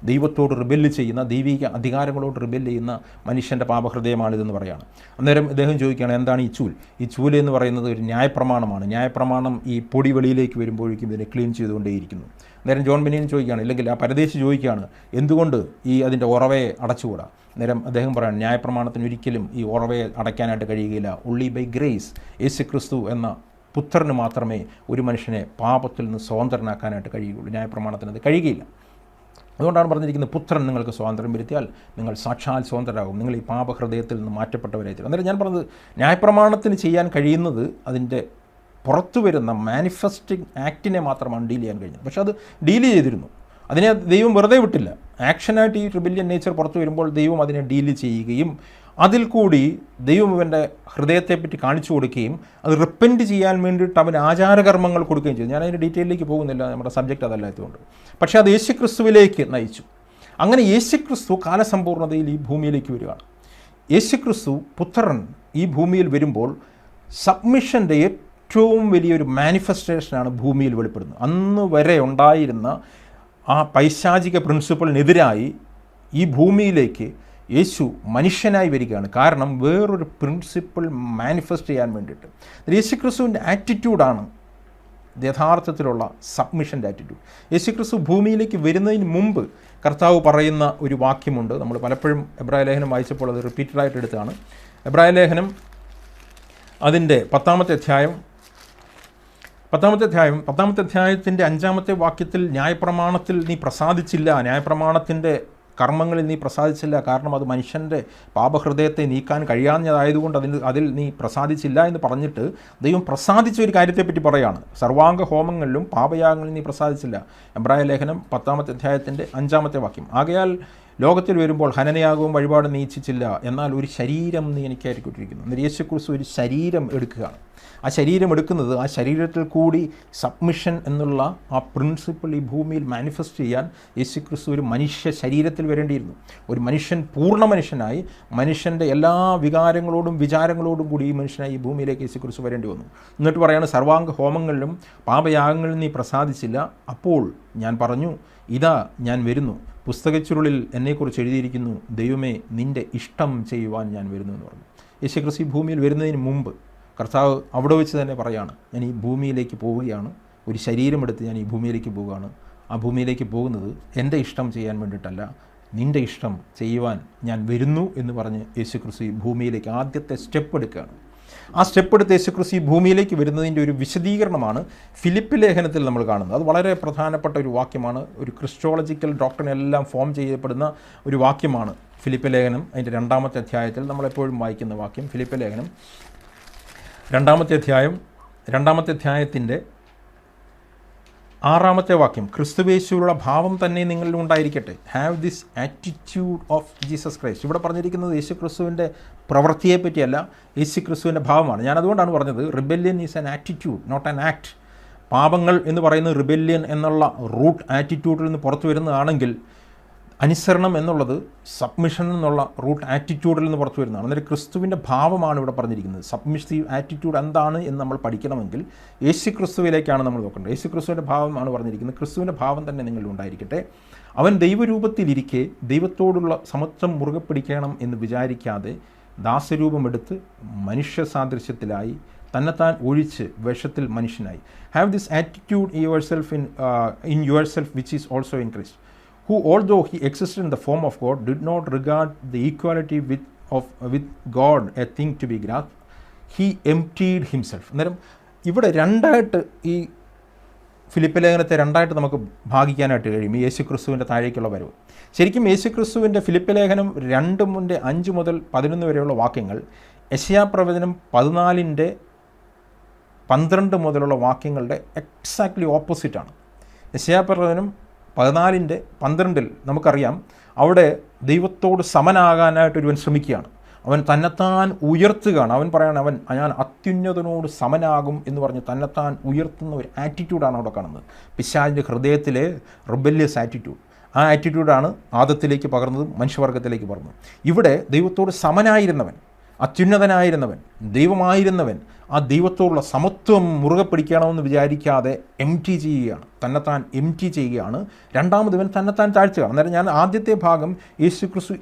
ദൈവത്തോട് റിബല്ല് ചെയ്യുന്ന, ദൈവിക അധികാരങ്ങളോട് റിബല്ല് ചെയ്യുന്ന മനുഷ്യൻ്റെ പാപഹൃദയമാണിതെന്ന് പറയുകയാണ്. അന്നേരം അദ്ദേഹം ചോദിക്കുകയാണ്, എന്താണ് ഈ ചൂൽ? ഈ ചൂല് എന്ന് പറയുന്നത് ഒരു ന്യായപ്രമാണമാണ്. ന്യായപ്രമാണം ഈ പൊടി വെളിയിലേക്ക് വരുമ്പോഴേക്കും ഇതിനെ ക്ലീൻ ചെയ്തുകൊണ്ടേയിരിക്കുന്നു. അന്നേരം ജോൺ മിനിയൻ ചോദിക്കുകയാണ്, ഇല്ലെങ്കിൽ ആ പരദേശി ചോദിക്കുകയാണ്, എന്തുകൊണ്ട് ഈ അതിൻ്റെ ഉറവയെ അടച്ചുകൂടാ? അന്നേരം അദ്ദേഹം പറയാണ്, ന്യായപ്രമാണത്തിന് ഒരിക്കലും ഈ ഉറവയെ അടയ്ക്കാനായിട്ട് കഴിയുകയില്ല. ഒൺലി ബൈ ഗ്രേസ്, യേശു ക്രിസ്തു എന്ന പുത്രന് മാത്രമേ ഒരു മനുഷ്യനെ പാപത്തിൽ നിന്ന് സ്വതന്ത്രനാക്കാനായിട്ട് കഴിയുകയുള്ളൂ. ന്യായപ്രമാണത്തിന് അത് കഴിയുകയില്ല. അതുകൊണ്ടാണ് പറഞ്ഞിരിക്കുന്നത്, പുത്രൻ നിങ്ങൾക്ക് സ്വാതന്ത്ര്യം വരുത്തിയാൽ നിങ്ങൾ സാക്ഷാൽ സ്വതന്ത്രരാകും, നിങ്ങൾ ഈ പാപഹൃദയത്തിൽ നിന്ന് മാറ്റപ്പെട്ടവരെ. അന്നേരം ഞാൻ പറഞ്ഞത്, ന്യായപ്രമാണത്തിന് ചെയ്യാൻ കഴിയുന്നത് അതിൻ്റെ പുറത്തു വരുന്ന മാനിഫെസ്റ്റിംഗ് ആക്ടിനെ മാത്രമാണ് ഡീൽ ചെയ്യാൻ കഴിഞ്ഞത്. പക്ഷെ അത് ഡീൽ ചെയ്തിരുന്നു. അതിനെ ദൈവം വെറുതെ വിട്ടില്ല. ആക്ഷനായിട്ട് ഈ റിബല്യൻ നേച്ചർ പുറത്തു വരുമ്പോൾ ദൈവം അതിനെ ഡീൽ ചെയ്യുകയും അതിൽ കൂടി ദൈവം അവൻ്റെ ഹൃദയത്തെപ്പറ്റി കാണിച്ചു കൊടുക്കുകയും അത് റിപ്പൻറ്റ് ചെയ്യാൻ വേണ്ടിയിട്ട് അവൻ ആചാരകർമ്മങ്ങൾ കൊടുക്കുകയും ചെയ്തു. ഞാൻ അതിൻ്റെ ഡീറ്റെയിലേക്ക് പോകുന്നില്ല, നമ്മുടെ സബ്ജക്റ്റ് അതല്ലാത്തതുകൊണ്ട്. പക്ഷേ അത് യേശുക്രിസ്തുവിലേക്ക് നയിച്ചു. അങ്ങനെ യേശുക്രിസ്തു കാലസമ്പൂർണ്ണതയിൽ ഈ ഭൂമിയിലേക്ക് വരികയാണ്. യേശുക്രിസ്തു പുത്രൻ ഈ ഭൂമിയിൽ വരുമ്പോൾ സബ്മിഷൻ്റെ ഏറ്റവും വലിയൊരു മാനിഫെസ്റ്റേഷനാണ് ഭൂമിയിൽ വെളിപ്പെടുന്നത്. അന്ന് വരെ ഉണ്ടായിരുന്ന ആ പൈശാചിക പ്രിൻസിപ്പളിനെതിരായി ഈ ഭൂമിയിലേക്ക് യേശു മനുഷ്യനായി വരികയാണ്. കാരണം വേറൊരു പ്രിൻസിപ്പിൾ മാനിഫെസ്റ്റ് ചെയ്യാൻ വേണ്ടിയിട്ട്. യേശുക്രിസ്തുവിൻ്റെ ആറ്റിറ്റ്യൂഡാണ് യഥാർത്ഥത്തിലുള്ള സബ്മിഷൻ്റെ ആറ്റിറ്റ്യൂഡ്. യേശുക്രിസ്തു ഭൂമിയിലേക്ക് വരുന്നതിന് മുമ്പ് കർത്താവ് പറയുന്ന ഒരു വാക്യമുണ്ട്. നമ്മൾ പലപ്പോഴും എബ്രായ ലേഖനം വായിച്ചപ്പോൾ അത് റിപ്പീറ്റഡായിട്ട് എടുത്താണ്. എബ്രായ ലേഖനം അതിൻ്റെ 10-ാമത്തെ അധ്യായത്തിൻ്റെ 5-ാമത്തെ വാക്യത്തിൽ, ന്യായപ്രമാണത്തിൽ നീ പ്രസാദിച്ചില്ല, ന്യായപ്രമാണത്തിൻ്റെ കർമ്മങ്ങളിൽ നീ പ്രസാദിച്ചില്ല, കാരണം അത് മനുഷ്യൻ്റെ പാപഹൃദയത്തെ നീക്കാൻ കഴിയാഞ്ഞതായതുകൊണ്ട് അതിൽ നീ പ്രസാദിച്ചില്ല എന്ന് പറഞ്ഞിട്ട് ദൈവം പ്രസാദിച്ച ഒരു കാര്യത്തെപ്പറ്റി പറയുകയാണ്. സർവാംഗ ഹോമങ്ങളിലും പാപയാഗങ്ങളിൽ നീ പ്രസാദിച്ചില്ല. എബ്രായ ലേഖനം 10-ാമത്തെ അധ്യായത്തിൻ്റെ 5-ാമത്തെ വാക്യം. ആകയാൽ ലോകത്തിൽ വരുമ്പോൾ ഹനനയാഗവും വഴിപാടും നീ ഇച്ഛിച്ചില്ല, എന്നാൽ ഒരു ശരീരം നീ എനിക്കായിരിക്കൊണ്ടിരിക്കുന്നു. എന്നാൽ യേശുക്രിസ്തു ഒരു ശരീരം എടുക്കുകയാണ്. ആ ശരീരം എടുക്കുന്നത്, ആ ശരീരത്തിൽ കൂടി സബ്മിഷൻ എന്നുള്ള ആ പ്രിൻസിപ്പിൾ ഈ ഭൂമിയിൽ മാനിഫെസ്റ്റ് ചെയ്യാൻ യേശുക്രിസ്തു ഒരു മനുഷ്യ ശരീരത്തിൽ വരേണ്ടിയിരുന്നു. ഒരു മനുഷ്യൻ, പൂർണ്ണ മനുഷ്യനായി, മനുഷ്യൻ്റെ എല്ലാ വികാരങ്ങളോടും വിചാരങ്ങളോടും കൂടി ഈ മനുഷ്യനായി ഈ ഭൂമിയിലേക്ക് യേശുക്രിസ്തു വരേണ്ടി വന്നു. എന്നിട്ട് പറയാണ്, സർവാംഗ ഹോമങ്ങളിലും പാപയാഗങ്ങളിലും നീ പ്രസാദിച്ചില്ല. അപ്പോൾ ഞാൻ പറഞ്ഞു, ഇതാ ഞാൻ വരുന്നു, പുസ്തകച്ചുരുളിൽ എന്നെക്കുറിച്ച് എഴുതിയിരിക്കുന്നു, ദൈവമേ നിൻ്റെ ഇഷ്ടം ചെയ്യുവാൻ ഞാൻ വരുന്നു എന്ന് പറഞ്ഞു. യേശുക്രിസ്തു ഈ ഭൂമിയിൽ വരുന്നതിന് മുമ്പ് കർത്താവ് അവിടെ വെച്ച് തന്നെ പറയാണ്, ഞാൻ ഈ ഭൂമിയിലേക്ക് പോവുകയാണ്, ഒരു ശരീരമെടുത്ത് ഞാൻ ഈ ഭൂമിയിലേക്ക് പോവുകയാണ്. ആ ഭൂമിയിലേക്ക് പോകുന്നത് എൻ്റെ ഇഷ്ടം ചെയ്യാൻ വേണ്ടിയിട്ടല്ല, നിൻ്റെ ഇഷ്ടം ചെയ്യുവാൻ ഞാൻ വരുന്നു എന്ന് പറഞ്ഞ് യേശുക്രിസ്തു ഈ ഭൂമിയിലേക്ക് ആദ്യത്തെ സ്റ്റെപ്പ് എടുക്കുകയാണ്. ആ സ്റ്റെപ്പ് എടുത്ത് യേശുക്രിസ്തു ഈ ഭൂമിയിലേക്ക് വരുന്നതിൻ്റെ ഒരു വിശദീകരണമാണ് ഫിലിപ്പ് ലേഖനത്തിൽ നമ്മൾ കാണുന്നത്. അത് വളരെ പ്രധാനപ്പെട്ട ഒരു വാക്യമാണ്. ഒരു ക്രിസ്റ്റോളജിക്കൽ ഡോക്ടറിനെല്ലാം ഫോം ചെയ്യപ്പെടുന്ന ഒരു വാക്യമാണ് ഫിലിപ്പ് ലേഖനം. അതിൻ്റെ 2-ാമത്തെ അധ്യായത്തിൽ നമ്മളെപ്പോഴും വായിക്കുന്ന വാക്യം. ഫിലിപ്പ് ലേഖനം 2-ാമത്തെ അധ്യായത്തിൻ്റെ 6-ാമത്തെ വാക്യം. ക്രിസ്തുവേശുവിലുള്ള ഭാവം തന്നെ നിങ്ങളിൽ ഉണ്ടായിരിക്കട്ടെ. Have this attitude of Jesus Christ. ഇവിടെ പറഞ്ഞിരിക്കുന്നത് യേശു ക്രിസ്തുവിൻ്റെ പ്രവൃത്തിയെ പറ്റിയല്ല, യേശു ക്രിസ്തുവിൻ്റെ ഭാവമാണ്. ഞാനതുകൊണ്ടാണ് പറഞ്ഞത്, rebellion is an attitude, not an act. പാപങ്ങൾ എന്ന് പറയുന്നത് റിബല്യൻ എന്നുള്ള റൂട്ട് ആറ്റിറ്റ്യൂഡിൽ നിന്ന് പുറത്തു വരുന്നതാണെങ്കിൽ, അനുസരണം എന്നുള്ളത് സബ്മിഷൻ എന്നുള്ള റൂട്ട് ആറ്റിറ്റ്യൂഡിൽ നിന്ന് പുറത്തു വരുന്നതാണ്. അന്നേരം ക്രിസ്തുവിൻ്റെ ഭാവമാണ് ഇവിടെ പറഞ്ഞിരിക്കുന്നത്. സബ്മിസീവ് ആറ്റിറ്റ്യൂഡ് എന്താണ് എന്ന് നമ്മൾ പഠിക്കണമെങ്കിൽ യേശു ക്രിസ്തുവിലേക്കാണ് നമ്മൾ നോക്കേണ്ടത്. യേശു ക്രിസ്തുവിൻ്റെ ഭാവമാണ് പറഞ്ഞിരിക്കുന്നത്. ക്രിസ്തുവിൻ്റെ ഭാവം തന്നെ നിങ്ങളിൽ ഉണ്ടായിരിക്കട്ടെ. അവൻ ദൈവരൂപത്തിലിരിക്കെ ദൈവത്തോടുള്ള സമത്വം മുറുകെ പിടിക്കണം എന്ന് വിചാരിക്കാതെ ദാസരൂപമെടുത്ത് മനുഷ്യ സാദൃശ്യത്തിലായി തന്നെത്താൻ ഒഴിച്ച് വേഷത്തിൽ മനുഷ്യനായി. Have this attitude in your self which is also in Christ, who although he existed in the form of God did not regard the equality with God a thing to be grasped, he emptied himself. അന്നേരം ഇവിടെ രണ്ടായിട്ട് ഈ Philip ലേഖനത്തെ രണ്ടായിട്ട് നമുക്ക് ഭാഗിക്കാനായിട്ട് കഴിയും. ഈ യേശുക്രിസ്തുവിൻ്റെ താഴേക്കുള്ള വരവ്. ശരിക്കും യേശുക്രിസ്തുവിൻ്റെ ഫിലിപ്പ് ലേഖനം 2:5 മുതൽ 11 വരെയുള്ള വാക്യങ്ങൾ യെശയ്യാ പ്രവചനം 14:12 മുതലുള്ള വാക്യങ്ങളുടെ എക്സാക്ട്ലി ഓപ്പോസിറ്റാണ്. യെശയ്യാ പ്രവചനം 14:12 നമുക്കറിയാം, അവിടെ ദൈവത്തോട് സമനാകാനായിട്ടൊരുവൻ ശ്രമിക്കുകയാണ്. അവൻ തന്നെത്താൻ ഉയർത്തുകയാണ്. അവൻ പറയാണ്, ഞാൻ അത്യുന്നതനോട് സമനാകും എന്ന് പറഞ്ഞ് തന്നെത്താൻ ഉയർത്തുന്ന ഒരു ആറ്റിറ്റ്യൂഡാണ് അവിടെ കാണുന്നത്. പിശാചിൻ്റെ ഹൃദയത്തിലെ റിബല്യസ് ആറ്റിറ്റ്യൂഡ്. ആ ആറ്റിറ്റ്യൂഡാണ് ആദത്തിലേക്ക് പകർന്നതും മനുഷ്യവർഗത്തിലേക്ക് പകർന്നതും. ഇവിടെ ദൈവത്തോട് സമനായിരുന്നവൻ, അത്യുന്നതനായിരുന്നവൻ, ദൈവമായിരുന്നവൻ ആ ദൈവത്തോടുള്ള സമത്വം മുറുകെ പിടിക്കണമെന്ന് വിചാരിക്കാതെ ചെയ്യുകയാണ്, തന്നെത്താൻ ചെയ്യുകയാണ്. രണ്ടാമത് ഇവൻ തന്നെത്താൻ താഴ്ത്തുകയാണ്. അന്നേരം ഞാൻ ആദ്യത്തെ ഭാഗം യേശുക്രിസ്തു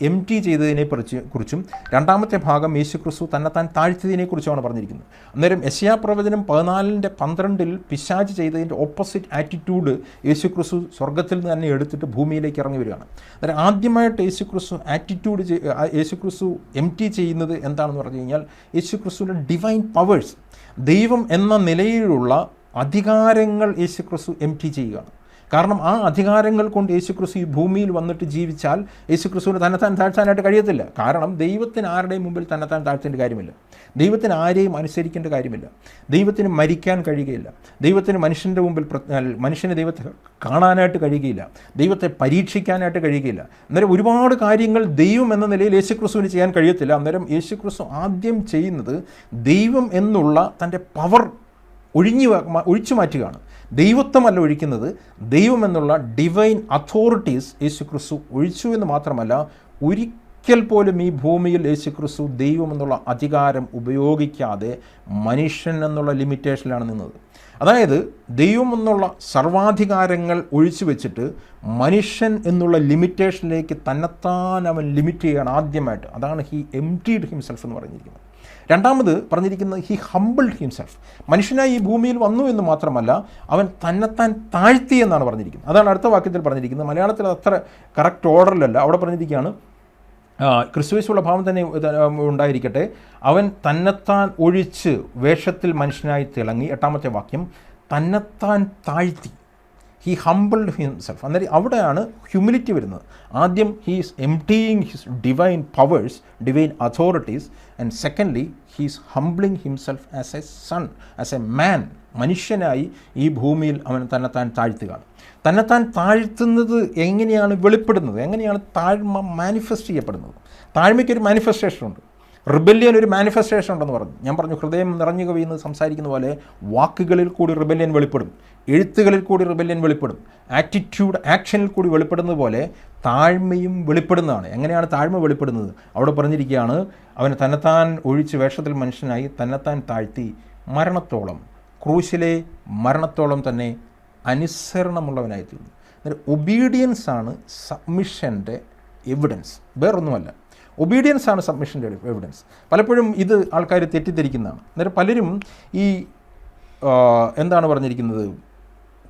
ചെയ്തതിനെ കുറിച്ചും രണ്ടാമത്തെ ഭാഗം യേശുക്രിസ്തു തന്നെത്താൻ താഴ്ത്തിയതിനെക്കുറിച്ചുമാണ് പറഞ്ഞിരിക്കുന്നത്. അന്നേരം യെശയ്യാ പ്രവചനം 14:12 പിശാച് ചെയ്തതിൻ്റെ ഓപ്പോസിറ്റ് ആറ്റിറ്റ്യൂഡ് യേശുക്രിസ്തു സ്വർഗത്തിൽ നിന്ന് തന്നെ എടുത്തിട്ട് ഭൂമിയിലേക്ക് ഇറങ്ങി വരികയാണ്. അന്നേരം ആദ്യമായിട്ട് യേശുക്രിസ്തു ചെയ്യുന്നത് എന്താണെന്ന് പറഞ്ഞു കഴിഞ്ഞാൽ യേശുക്രിസ്തുവിൻ്റെ ഡിവൈൻ പവേഴ്സ്, ദൈവം എന്ന നിലയിലുള്ള അധികാരങ്ങൾ യേശുക്രിസ്തു ചെയ്യുകയാണ്. കാരണം ആ അധികാരങ്ങൾ കൊണ്ട് യേശുക്രിസ്തു ഈ ഭൂമിയിൽ വന്നിട്ട് ജീവിച്ചാൽ യേശുക്രിസ്തുവിന് തന്നെത്താൻ താഴ്ത്താനായിട്ട് കഴിയത്തില്ല. കാരണം ദൈവത്തിന് ആരുടെയും മുമ്പിൽ തന്നെത്താൻ താഴ്ത്തേണ്ട കാര്യമില്ല, ദൈവത്തിന് ആരെയും അനുസരിക്കേണ്ട കാര്യമില്ല, ദൈവത്തിന് മരിക്കാൻ കഴിയുകയില്ല, ദൈവത്തിന് മനുഷ്യന് ദൈവത്തെ കാണാനായിട്ട് കഴിയുകയില്ല, ദൈവത്തെ പരീക്ഷിക്കാനായിട്ട് കഴിയുകയില്ല. അന്നേരം ഒരുപാട് കാര്യങ്ങൾ ദൈവം എന്ന നിലയിൽ യേശുക്രിസ്തുവിന് ചെയ്യാൻ കഴിയത്തില്ല. അന്നേരം യേശുക്രിസ്തു ആദ്യം ചെയ്യുന്നത് ദൈവം എന്നുള്ള തൻ്റെ പവർ ഒഴിച്ചു മാറ്റുകയാണ്. ദൈവത്വമല്ല ഒഴിക്കുന്നത്, ദൈവം എന്നുള്ള ഡിവൈൻ അതോറിറ്റീസ് യേശുക്രിസ്തു ഒഴിച്ചു എന്ന് മാത്രമല്ല, ഒരിക്കൽ പോലും ഈ ഭൂമിയിൽ യേശുക്രിസ്തു ദൈവം എന്നുള്ള അധികാരം ഉപയോഗിക്കാതെ മനുഷ്യൻ എന്നുള്ള ലിമിറ്റേഷനിലാണ് നിന്നത്. അതായത് ദൈവം എന്നുള്ള സർവാധികാരങ്ങൾ ഒഴിച്ചു വെച്ചിട്ട് മനുഷ്യൻ എന്നുള്ള ലിമിറ്റേഷനിലേക്ക് തന്നെത്താൻ അവൻ ലിമിറ്റ് ചെയ്യുകയാണ് ആദ്യമായിട്ട്. അതാണ് ഹി എംപ്റ്റീഡ് ഹിംസെൽഫ് എന്ന് പറഞ്ഞിരിക്കുന്നത്. രണ്ടാമത് പറഞ്ഞിരിക്കുന്നത് ഹി ഹംബിൾഡ് ഹിംസെൽഫ്. മനുഷ്യനായി ഈ ഭൂമിയിൽ വന്നു എന്ന് മാത്രമല്ല, അവൻ തന്നെത്താൻ താഴ്ത്തി എന്നാണ് പറഞ്ഞിരിക്കുന്നത്. അതാണ് അടുത്ത വാക്യത്തിൽ പറഞ്ഞിരിക്കുന്നത്. മലയാളത്തിൽ അത്ര കറക്റ്റ് ഓർഡറിലല്ല. അവിടെ പറഞ്ഞിരിക്കുകയാണ്, ക്രിസ്തുവേശുള്ള ഭാവം തന്നെ ഉണ്ടായിരിക്കട്ടെ, അവൻ തന്നെത്താൻ ഒഴിച്ച് വേഷത്തിൽ മനുഷ്യനായി തിളങ്ങി. 8ാമത്തെ വാക്യം, തന്നെത്താൻ താഴ്ത്തി. He humbled himself. അന്നേരം അവിടെയാണ് ഹ്യൂമിലിറ്റി വരുന്നത്. ആദ്യം he's emptying his divine powers, divine authorities, and secondly he's humbling himself as a son, as a man. മനുഷ്യനായി ഈ ഭൂമിയിൽ അവൻ തന്നെത്താൻ താഴ്ത്തുകയാണ്. തന്നെത്താൻ താഴ്ത്തുന്നത് എങ്ങനെയാണ് വെളിപ്പെടുന്നത്, എങ്ങനെയാണ് താഴ്മ മാനിഫെസ്റ്റ് ചെയ്യപ്പെടുന്നത്? താഴ്മയ്ക്കൊരു മാനിഫെസ്റ്റേഷൻ ഉണ്ട്, റിബല്യൻ ഒരു മാനിഫെസ്റ്റേഷൻ ഉണ്ടെന്ന് പറഞ്ഞു. ഞാൻ പറഞ്ഞു, ഹൃദയം നിറഞ്ഞു കവിയുന്ന സംസാരിക്കുന്ന പോലെ വാക്കുകളിൽ കൂടി റിബല്യൻ വെളിപ്പെടും, എഴുത്തുകളിൽ കൂടി റിബല്യൻ വെളിപ്പെടും, ആക്ഷനിൽ കൂടി വെളിപ്പെടുന്നത് പോലെ താഴ്മയും വെളിപ്പെടുന്നതാണ്. എങ്ങനെയാണ് താഴ്മ വെളിപ്പെടുന്നത്? അവിടെ പറഞ്ഞിരിക്കുകയാണ്, അവന് തന്നെത്താൻ ഒഴിച്ച് വേഷത്തിൽ മനുഷ്യനായി തന്നെത്താൻ താഴ്ത്തി മരണത്തോളം, ക്രൂശിലെ മരണത്തോളം തന്നെ അനുസരണമുള്ളവനായി തീർന്നു. അന്നേരം ഒബീഡിയൻസ് ആണ് സബ്മിഷൻ്റെ എവിഡൻസ്, വേറൊന്നുമല്ല. ഒബീഡിയൻസ് ആണ് സബ്മിഷൻ്റെ എവിഡൻസ്. പലപ്പോഴും ഇത് ആൾക്കാർ തെറ്റിദ്ധരിക്കുന്നതാണ്. അന്നേരം പലരും ഈ എന്താണ് പറഞ്ഞിരിക്കുന്നത്,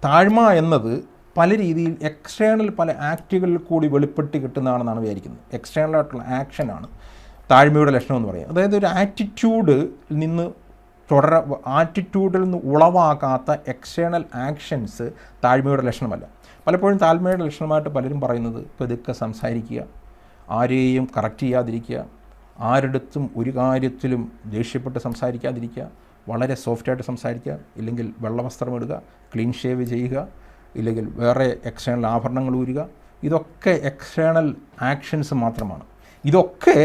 താഴ്മ എന്നത് പല രീതിയിൽ പല ആക്റ്റുകളിൽ കൂടി വെളിപ്പെട്ട് കിട്ടുന്നതാണെന്നാണ് വിചാരിക്കുന്നത്. എക്സ്റ്റേണലായിട്ടുള്ള ആക്ഷനാണ് താഴ്മയുടെ ലക്ഷണം എന്ന് പറയുന്നത്. അതായത് ഒരു ആറ്റിറ്റ്യൂഡിൽ നിന്ന് ഉളവാക്കാത്ത എക്സ്റ്റേണൽ ആക്ഷൻസ് താഴ്മയുടെ ലക്ഷണമല്ല. പലപ്പോഴും താഴ്മയുടെ ലക്ഷണമായിട്ട് പലരും പറയുന്നത് പതുക്കെ സംസാരിക്കുക, ആരെയും കറക്റ്റ് ചെയ്യാതിരിക്കുക, ആരുടെടുത്തും ഒരു കാര്യത്തിലും ദേഷ്യപ്പെട്ട് സംസാരിക്കാതിരിക്കുക, വളരെ സോഫ്റ്റായിട്ട് സംസാരിക്കുക, ഇല്ലെങ്കിൽ വെള്ളവസ്ത്രം ഇടുക, ക്ലീൻ ഷേവ് ചെയ്യുക, ഇല്ലെങ്കിൽ വേറെ എക്സ്റ്റേണൽ ആഭരണങ്ങൾ ഊരുക. ഇതൊക്കെ എക്സ്റ്റേണൽ ആക്ഷൻസ് മാത്രമാണ്. ഇതൊക്കെ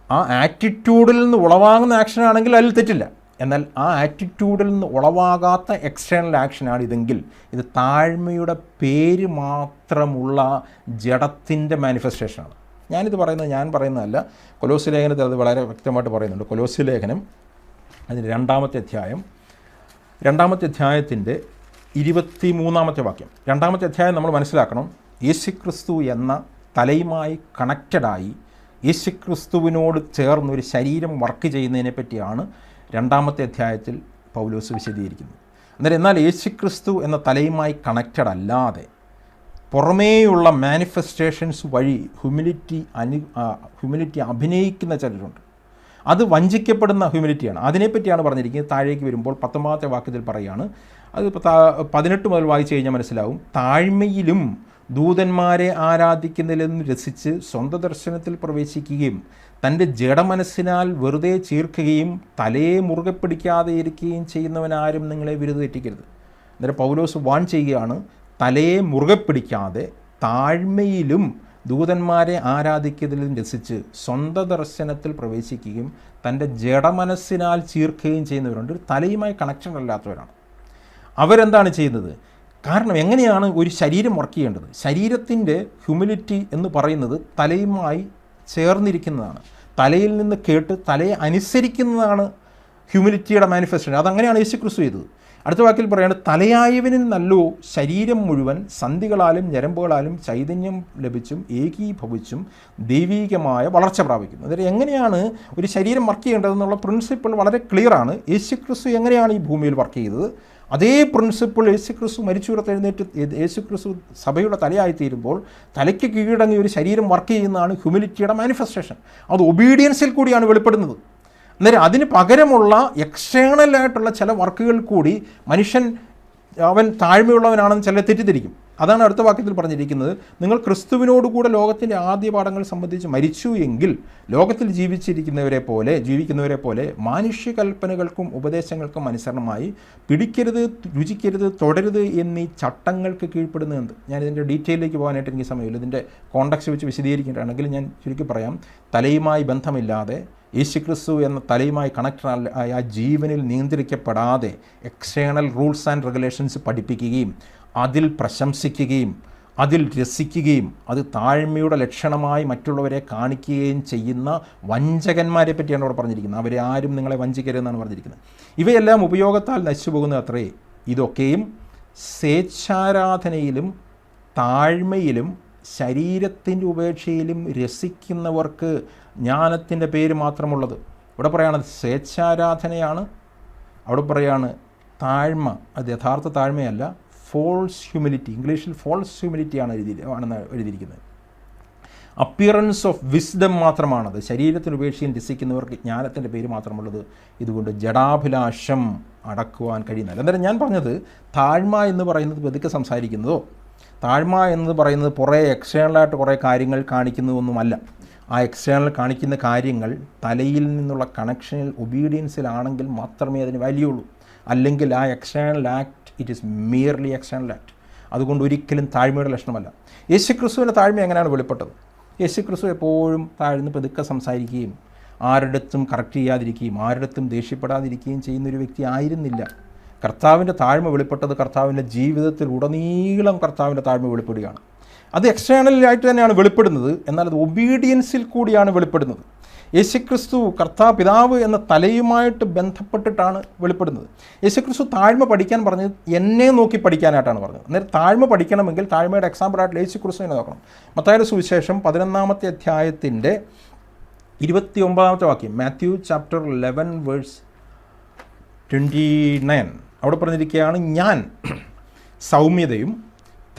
ആ ആറ്റിറ്റ്യൂഡിൽ നിന്ന് ഉളവാകുന്ന ആക്ഷനാണെങ്കിൽ അതിൽ തെറ്റില്ല. എന്നാൽ ആ ആറ്റിറ്റ്യൂഡിൽ നിന്ന് ഉളവാകാത്ത എക്സ്റ്റേണൽ ആക്ഷനാണ് ഇതെങ്കിൽ ഇത് താഴ്മയുടെ പേര് മാത്രമുള്ള ജഡത്തിൻ്റെ മാനിഫെസ്റ്റേഷനാണ്. ഞാൻ പറയുന്നതല്ല. കൊലോസ്യ ലേഖനത്തിൽ അത് വളരെ വ്യക്തമായിട്ട് പറയുന്നുണ്ട്. കൊലോസ്യ ലേഖനം അതിൻ്റെ 2-ാമത്തെ അധ്യായത്തിൻ്റെ 23-ാമത്തെ വാക്യം. 2-ാമത്തെ അധ്യായം നമ്മൾ മനസ്സിലാക്കണം. യേശുക്രിസ്തു എന്ന തലയുമായി കണക്റ്റഡായി യേശുക്രിസ്തുവിനോട് ചേർന്നൊരു ശരീരം വർക്ക് ചെയ്യുന്നതിനെ പറ്റിയാണ് 2-ാമത്തെ അധ്യായത്തിൽ പൗലോസ് വിശദീകരിക്കുന്നത്. എന്നാൽ യേശുക്രിസ്തു എന്ന തലയുമായി കണക്റ്റഡ് അല്ലാതെ പുറമേയുള്ള മാനിഫെസ്റ്റേഷൻസ് വഴി ഹ്യൂമിലിറ്റി അഭിനയിക്കുന്ന ചിലരുണ്ട്. അത് വഞ്ചിക്കപ്പെടുന്ന ഹ്യൂമിലിറ്റിയാണ്. അതിനെപ്പറ്റിയാണ് പറഞ്ഞിരിക്കുന്നത്. താഴേക്ക് വരുമ്പോൾ 19-ാമത്തെ വാക്യത്തിൽ പറയുകയാണ്. അത് 18 മുതൽ വായിച്ചു കഴിഞ്ഞാൽ മനസ്സിലാവും. താഴ്മയിലും ദൂതന്മാരെ ആരാധിക്കുന്നതിലെന്ന് രസിച്ച് സ്വന്തം ദർശനത്തിൽ പ്രവേശിക്കുകയും തൻ്റെ ജഡമനസ്സിനാൽ വെറുതെ ചീർക്കുകയും തലയെ മുറുകെ പിടിക്കാതെ ഇരിക്കുകയും ചെയ്യുന്നവനാരും നിങ്ങളെ വിരുദ്ധ തെറ്റിക്കരുത്. അന്നേരം പൗലോസ് വാൺ ചെയ്യുകയാണ്, തലയെ മുറുകെ പിടിക്കാതെ താഴ്മയിലും ദൂതന്മാരെ ആരാധിക്കുന്നതിലും രസിച്ച് സ്വന്തം ദർശനത്തിൽ പ്രവേശിക്കുകയും തൻ്റെ ജഡമനസ്സിനാൽ ചീർക്കുകയും ചെയ്യുന്നവരുണ്ട്. തലയുമായി കണക്ഷൻ അല്ലാത്തവരാണ്. അവരെന്താണ് ചെയ്യുന്നത്? കാരണം എങ്ങനെയാണ് ഒരു ശരീരം വർക്ക് ചെയ്യേണ്ടത്? ശരീരത്തിൻ്റെ ഹ്യൂമിലിറ്റി എന്ന് പറയുന്നത് തലയുമായി ചേർന്നിരിക്കുന്നതാണ്. തലയിൽ നിന്ന് കേട്ട് തലയെ അനുസരിക്കുന്നതാണ് ഹ്യൂമിലിറ്റിയുടെ മാനിഫെസ്റ്റേഷൻ. അതങ്ങനെയാണ് യേശുക്രിസ്തു ചെയ്തത്. അടുത്ത വാക്കിൽ പറയുന്നത്, തലയായവനിൽ നല്ലോ ശരീരം മുഴുവൻ സന്ധികളാലും ഞരമ്പുകളാലും ചൈതന്യം ലഭിച്ചും ഏകീഭവിച്ചും ദൈവീകമായ വളർച്ച പ്രാപിക്കുന്നു. അതായത് എങ്ങനെയാണ് ഒരു ശരീരം വർക്ക് ചെയ്യേണ്ടതെന്നുള്ള പ്രിൻസിപ്പിൾ വളരെ ക്ലിയറാണ്. യേശുക്രിസ്തു എങ്ങനെയാണ് ഈ ഭൂമിയിൽ വർക്ക് ചെയ്തത്, അതേ പ്രിൻസിപ്പിൾ യേശുക്രിസ്തു മരിച്ചുയർത്തെഴുന്നേറ്റ് യേശുക്രിസ്തു സഭയുടെ തലയായിത്തീരുമ്പോൾ തലയ്ക്ക് കീഴടങ്ങി ഒരു ശരീരം വർക്ക് ചെയ്യുന്നതാണ് ഹ്യൂമിലിറ്റിയുടെ മാനിഫെസ്റ്റേഷൻ. അത് ഒബീഡിയൻസിൽ കൂടിയാണ് വെളിപ്പെടുന്നത്. അന്നേരം അതിന് പകരമുള്ള എക്സ്റ്റേണലായിട്ടുള്ള ചില വർക്കുകൾ കൂടി മനുഷ്യൻ അവൻ താഴ്മയുള്ളവനാണെന്ന് ചിലർ തെറ്റിദ്ധരിക്കും. അതാണ് അടുത്ത വാക്യത്തിൽ പറഞ്ഞിരിക്കുന്നത്, നിങ്ങൾ ക്രിസ്തുവിനോടുകൂടെ ലോകത്തിൻ്റെ ആദ്യ പാഠങ്ങൾ സംബന്ധിച്ച് മരിച്ചു എങ്കിൽ ലോകത്തിൽ ജീവിക്കുന്നവരെ പോലെ മാനുഷ്യ കൽപ്പനകൾക്കും ഉപദേശങ്ങൾക്കും അനുസരണമായി പിടിക്കരുത്, രുചിക്കരുത്, തുടരുത് എന്നീ ചട്ടങ്ങൾക്ക് കീഴ്പ്പെടുന്നത്. ഞാനിതിൻ്റെ ഡീറ്റെയിലേക്ക് പോകാനായിട്ട് എനിക്ക് സമയമില്ല. ഇതിൻ്റെ കോണ്ടക്സ്റ്റ് വെച്ച് വിശദീകരിക്കേണ്ടതാണെങ്കിൽ ഞാൻ ചുരുക്കി പറയാം. തലയുമായി ബന്ധമില്ലാതെ യേശുക്രിസ്തു എന്ന തലയുമായി കണക്റ്റഡ് ആയ ആ ജീവനിൽ നിയന്ത്രിക്കപ്പെടാതെ എക്സ്റ്റേണൽ റൂൾസ് ആൻഡ് റെഗുലേഷൻസ് പഠിപ്പിക്കുകയും അതിൽ പ്രശംസിക്കുകയും അതിൽ രസിക്കുകയും അത് താഴ്മയുടെ ലക്ഷണമായി മറ്റുള്ളവരെ കാണിക്കുകയും ചെയ്യുന്ന വഞ്ചകന്മാരെ പറ്റിയാണ് അവിടെ പറഞ്ഞിരിക്കുന്നത്. അവരെ ആരും നിങ്ങളെ വഞ്ചിക്കരുതെന്നാണ് പറഞ്ഞിരിക്കുന്നത്. ഇവയെല്ലാം ഉപയോഗത്താൽ നശിച്ചു പോകുന്നത് അത്രേ. ഇതൊക്കെയും സ്വേച്ഛാരാധനയിലും താഴ്മയിലും ശരീരത്തിൻ്റെ ഉപേക്ഷയിലും രസിക്കുന്നവർക്ക് ജ്ഞാനത്തിൻ്റെ പേര് മാത്രമുള്ളത്. ഇവിടെ പറയാണ് സ്വേച്ഛാരാധനയാണ്, അവിടെ പറയാണ് താഴ്മ. അത് യഥാർത്ഥ താഴ്മയല്ല, ഫോൾസ് ഹ്യൂമിലിറ്റി. ഇംഗ്ലീഷിൽ ഫോൾസ് ഹ്യൂമിലിറ്റിയാണ് എഴുതിയിരിക്കുന്നത്. അപ്പിയറൻസ് ഓഫ് വിസ്ഡം മാത്രമാണത്. ശരീരത്തിന് ഉപേക്ഷയും രസിക്കുന്നവർക്ക് ജ്ഞാനത്തിൻ്റെ പേര് മാത്രമുള്ളത്. ഇതുകൊണ്ട് ജഡാഭിലാഷം അടക്കുവാൻ കഴിയുന്നില്ല. അന്നേരം ഞാൻ പറഞ്ഞത്, താഴ്മ എന്ന് പറയുന്നത് പതുക്കെ സംസാരിക്കുന്നതോ താഴ്മ എന്ന് പറയുന്നത് കുറേ എക്സ്റ്റേണലായിട്ട് കുറേ കാര്യങ്ങൾ കാണിക്കുന്നതൊന്നുമല്ല. ആ എക്സ്റ്റേണൽ കാണിക്കുന്ന കാര്യങ്ങൾ തലയിൽ നിന്നുള്ള കണക്ഷനിൽ ഒബീഡിയൻസിലാണെങ്കിൽ മാത്രമേ അതിന് വാല്യൂ ഉള്ളൂ. അല്ലെങ്കിൽ ആ external act it is merely external act. അതുകൊണ്ട് ഒരിക്കലും താഴ്മയുടെ ലക്ഷണമല്ല. യേശുക്രിസ്തുവിൻ്റെ താഴ്മ എങ്ങനെയാണ് വെളിപ്പെട്ടത്? യേശുക്രിസ്തു എപ്പോഴും താഴ്ന്ന് പതുക്കെ സംസാരിക്കുകയും ആരുടെടുത്തും കറക്റ്റ് ചെയ്യാതിരിക്കുകയും ആരുടെടുത്തും ദേഷ്യപ്പെടാതിരിക്കുകയും ചെയ്യുന്നൊരു വ്യക്തി ആയിരുന്നില്ല. കർത്താവിൻ്റെ താഴ്മ വെളിപ്പെട്ടത് കർത്താവിൻ്റെ ജീവിതത്തിൽ ഉടനീളം കർത്താവിൻ്റെ താഴ്മ വെളിപ്പെടുകയാണ്. അത് എക്സ്റ്റേണലായിട്ട് തന്നെയാണ് വെളിപ്പെടുന്നത്, എന്നാൽ അത് ഒബീഡിയൻസിൽ കൂടിയാണ് വെളിപ്പെടുന്നത്. യേശുക്രിസ്തു പിതാവ് എന്ന തലയുമായിട്ട് ബന്ധപ്പെട്ടിട്ടാണ് വെളിപ്പെടുന്നത്. യേശുക്രിസ്തു താഴ്മ പഠിക്കാൻ പറഞ്ഞത് എന്നെ നോക്കി പഠിക്കാനായിട്ടാണ് പറഞ്ഞത്. അന്നേരം താഴ്മ പഠിക്കണമെങ്കിൽ താഴ്മയുടെ എക്സാമ്പിളായിട്ട് യേശുക്രിസ്തുവിനെ നോക്കണം. മത്തായിയുടെ സുവിശേഷം 11-ാമത്തെ അധ്യായത്തിൻ്റെ 29-ാമത്തെ വാക്യം, മാത്യു ചാപ്റ്റർ 11 വേഴ്സ് 29, അവിടെ പറഞ്ഞിരിക്കുകയാണ്, ഞാൻ സൗമ്യതയും